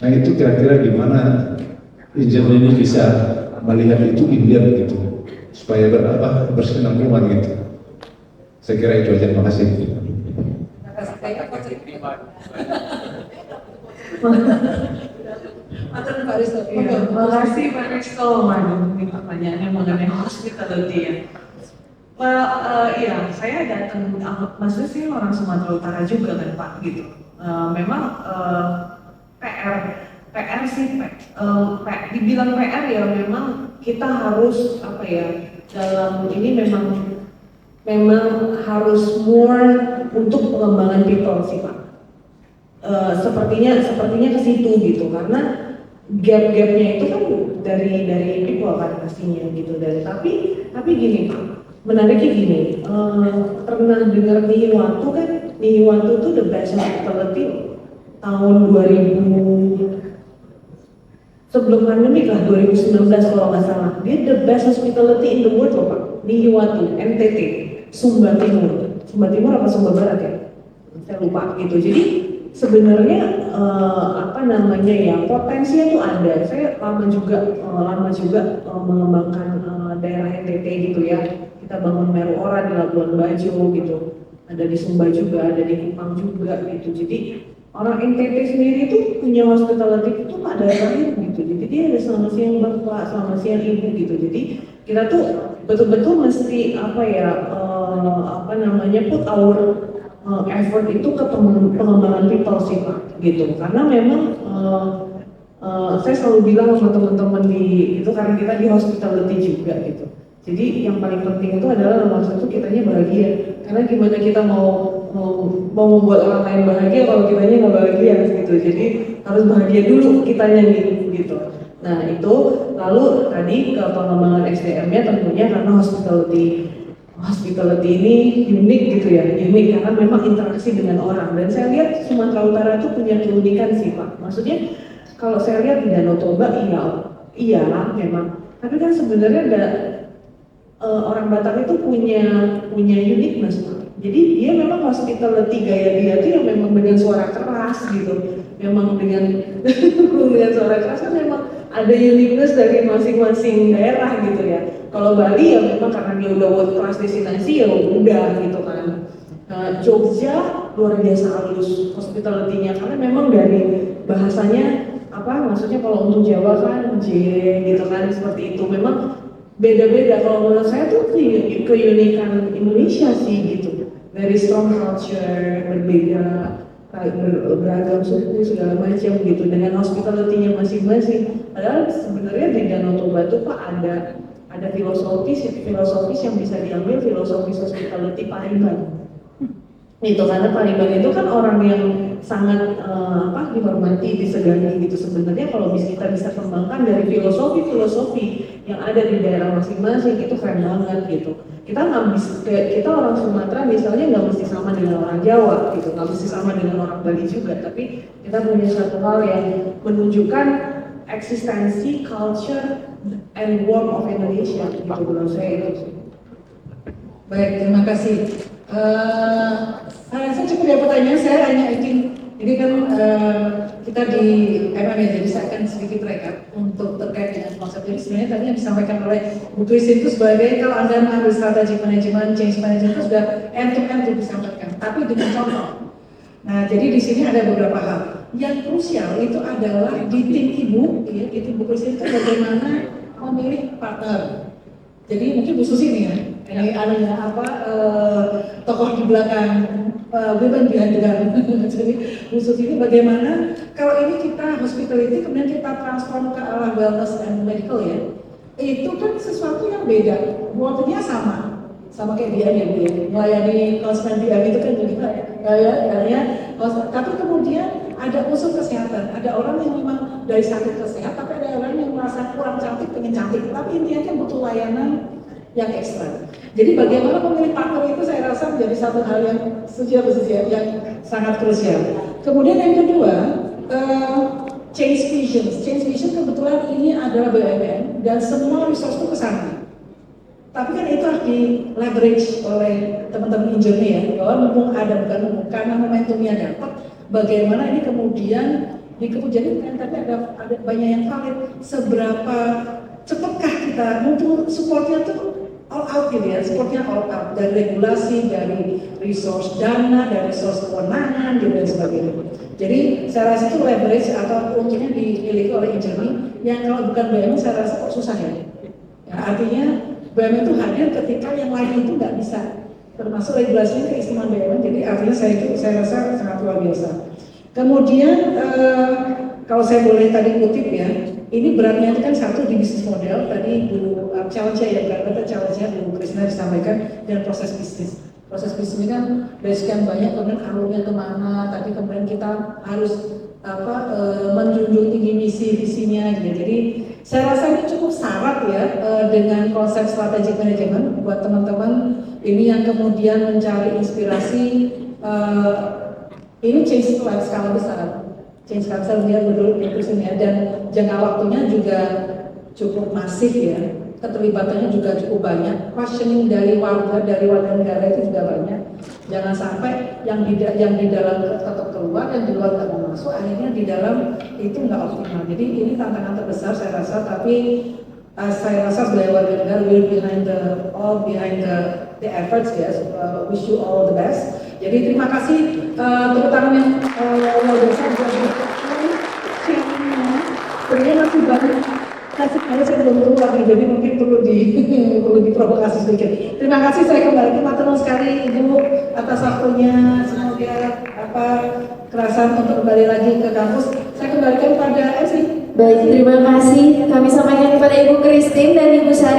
Nah itu kira-kira gimana Injil ini bisa melihat itu India begitu supaya berkesinambungan gitu. Saya kira itu aja. Terima kasih. Terima kasih Pak Risto. Ini pertanyaannya mengenai hospitality ya. Iya, saya datang, maksudnya saya orang Sumatera Utara juga kan Pak gitu. Memang PR sih, dibilang PR ya memang kita harus apa ya, dalam ini memang harus more untuk pengembangan people sih Pak. Sepertinya ke situ gitu, karena gap-gapnya itu kan dari people kan pastinya gitu, tapi gini Pak, menariknya gini, pernah dengar Nihiwatu kan? Nihiwatu itu the best hospitality tahun 2000 sebelum pandemi lah, 2019 kalau nggak salah. Dia the best hospitality in the world loh Pak. Nihiwatu, NTT, Sumba Timur apa Sumba Barat ya? Saya lupa gitu. Jadi sebenarnya potensinya tuh ada. Saya lama juga mengembangkan daerah NTT gitu ya. Kita bangun Meru Ora di Labuan Bajo gitu. Ada di Sumba juga, ada di Kupang juga gitu. Jadi orang NTT sendiri itu punya hospitality itu pada lain gitu. Jadi dia ada selamat siang Bapak, selamat siang Ibu gitu. Jadi kita tuh betul-betul mesti put our effort itu ke pengembangan people sih Pak gitu. Karena memang saya selalu bilang sama teman-teman itu karena kita di hospitality juga gitu. Jadi yang paling penting itu adalah nomor satu kitanya bahagia. Karena gimana kita mau membuat orang lain bahagia kalau kitanya nggak bahagia gitu. Jadi harus bahagia dulu kitanya nih gitu. Nah itu lalu tadi ke pengembangan SDM-nya tentunya karena hospitality ini unik gitu ya, unik karena memang interaksi dengan orang. Dan saya lihat Sumatera Utara itu punya keunikan sih Pak. Maksudnya kalau saya lihat di Danau Toba iya memang. Tapi kan sebenarnya ada orang Batak itu punya uniqueness Pak. Jadi dia memang hospitality gaya dia itu yang memang dengan suara keras gitu. Memang dengan suara keras kan memang ada uniqueness dari masing-masing daerah gitu ya. Kalau Bali ya memang karena dia udah world class destinasi ya udah gitu kan. Jogja luar biasa halus hospitality-nya karena memang dari bahasanya maksudnya kalau untuk Jawa kan gitu kan seperti itu. Memang beda-beda, kalau menurut saya tuh keunikan Indonesia sih gitu. Very strong culture, berbeda, beragam suku segala macam gitu dengan hospitality-nya masing-masing. Padahal sebenarnya di Danau Toba tuh Pak ada filosofis yang bisa diambil, filosofis hospitality Pariban. Itu karena Pariban itu kan orang yang sangat dihormati, disegani gitu. Sebenarnya kalau kita bisa kembangkan dari filosofi yang ada di daerah masing-masing itu keren banget gitu. Kita orang Sumatera misalnya nggak mesti sama dengan orang Jawa gitu, nggak mesti sama dengan orang Bali juga, tapi kita punya satu hal yang menunjukkan eksistensi, culture, and warmth of Indonesia gitu menurut saya itu. Baik, terima kasih. Saya cukup ya pertanyaan, saya hanya ingin, ini kan kita di MM ya, jadi saya akan sedikit rekap untuk terkait dengan konsep ini. Sebenarnya tadi yang disampaikan oleh Bu Christine itu sebagai kalau Anda mengambil strategi manajemen, change management itu sudah end to end disampaikan, tapi dengan contoh. Nah, jadi di sini ada beberapa hal. Yang krusial itu adalah di tim ibu, ya, di tim Bu Christine itu bagaimana memilih partner. Jadi mungkin Bu Susi nih ya, ini tokoh di belakang women behind the gun. Jadi khusus ini bagaimana kalau ini kita hospitality kemudian kita transform ke arah wellness and medical ya, itu kan sesuatu yang beda, worldnya sama kayak dia ya, melayani konsumen dia itu kan juga ya, tapi kemudian ada unsur kesehatan, ada orang yang memang dari sakit ke sehat, tapi ada orang yang merasa kurang cantik pengen cantik, tapi intinya kan butuh layanan yang ekstra. Jadi bagaimana memilih partner itu saya rasa menjadi satu hal yang yang sangat krusial. Kemudian yang kedua, change vision. Change vision kebetulan ini adalah BUMN dan semua resource itu ke sana. Tapi kan itu harus di leverage oleh teman-teman engineer ya, bahwa mumpung ada karena momentumnya dapat, bagaimana ini kemudian dikemudian tapi ada banyak yang valid, seberapa cepatkah kita mumpung supportnya tuh all out gitu ya, supportnya all out dari regulasi, dari resource dana, dari resource kewenangan dan sebagainya. Jadi saya rasa itu leverage atau untungnya dimiliki oleh engineering yang kalau bukan BUMN saya rasa kok susah ya. Artinya BUMN itu hadir ketika yang lain itu nggak bisa, termasuk regulasinya keistimewaan BUMN. Jadi artinya saya rasa sangat luar biasa. Kemudian kalau saya boleh tadi kutip ya, ini beratnya itu kan satu di bisnis model, tadi Bu challenge-nya ya, beratnya challenge-nya Bu Krisna disampaikan, dan proses bisnis. Proses bisnis ini kan dari sekian banyak, kemudian alurnya kemana, tapi kemudian kita harus menjunjung tinggi misi visinya gitu. Jadi saya rasa ini cukup syarat ya dengan konsep strategic management buat teman-teman ini yang kemudian mencari inspirasi. Ini change skala besar, change skala besar dia ya, dan jangka waktunya juga cukup masif ya, keterlibatannya juga cukup banyak, questioning dari warga negara itu juga banyak. Jangan sampai yang di dalam tetap keluar, yang di luar tidak mau masuk, akhirnya di dalam itu nggak optimal. Jadi ini tantangan terbesar saya rasa, tapi saya rasa sebagai warga negara we're behind the efforts ya. Wish you all the best. Jadi terima kasih terutama yang luar biasa buat sebenarnya masih banyak. Saya belum turun lagi, jadi mungkin perlu diprovokasi sedikit. Terima kasih, saya kembali ke teman sekali Ibu atas waktunya. Semoga kerasan untuk kembali lagi ke kampus. Saya kembalikan pada MC. Baik, terima kasih. Kami sampaikan kepada Ibu Christine dan Ibu Sari.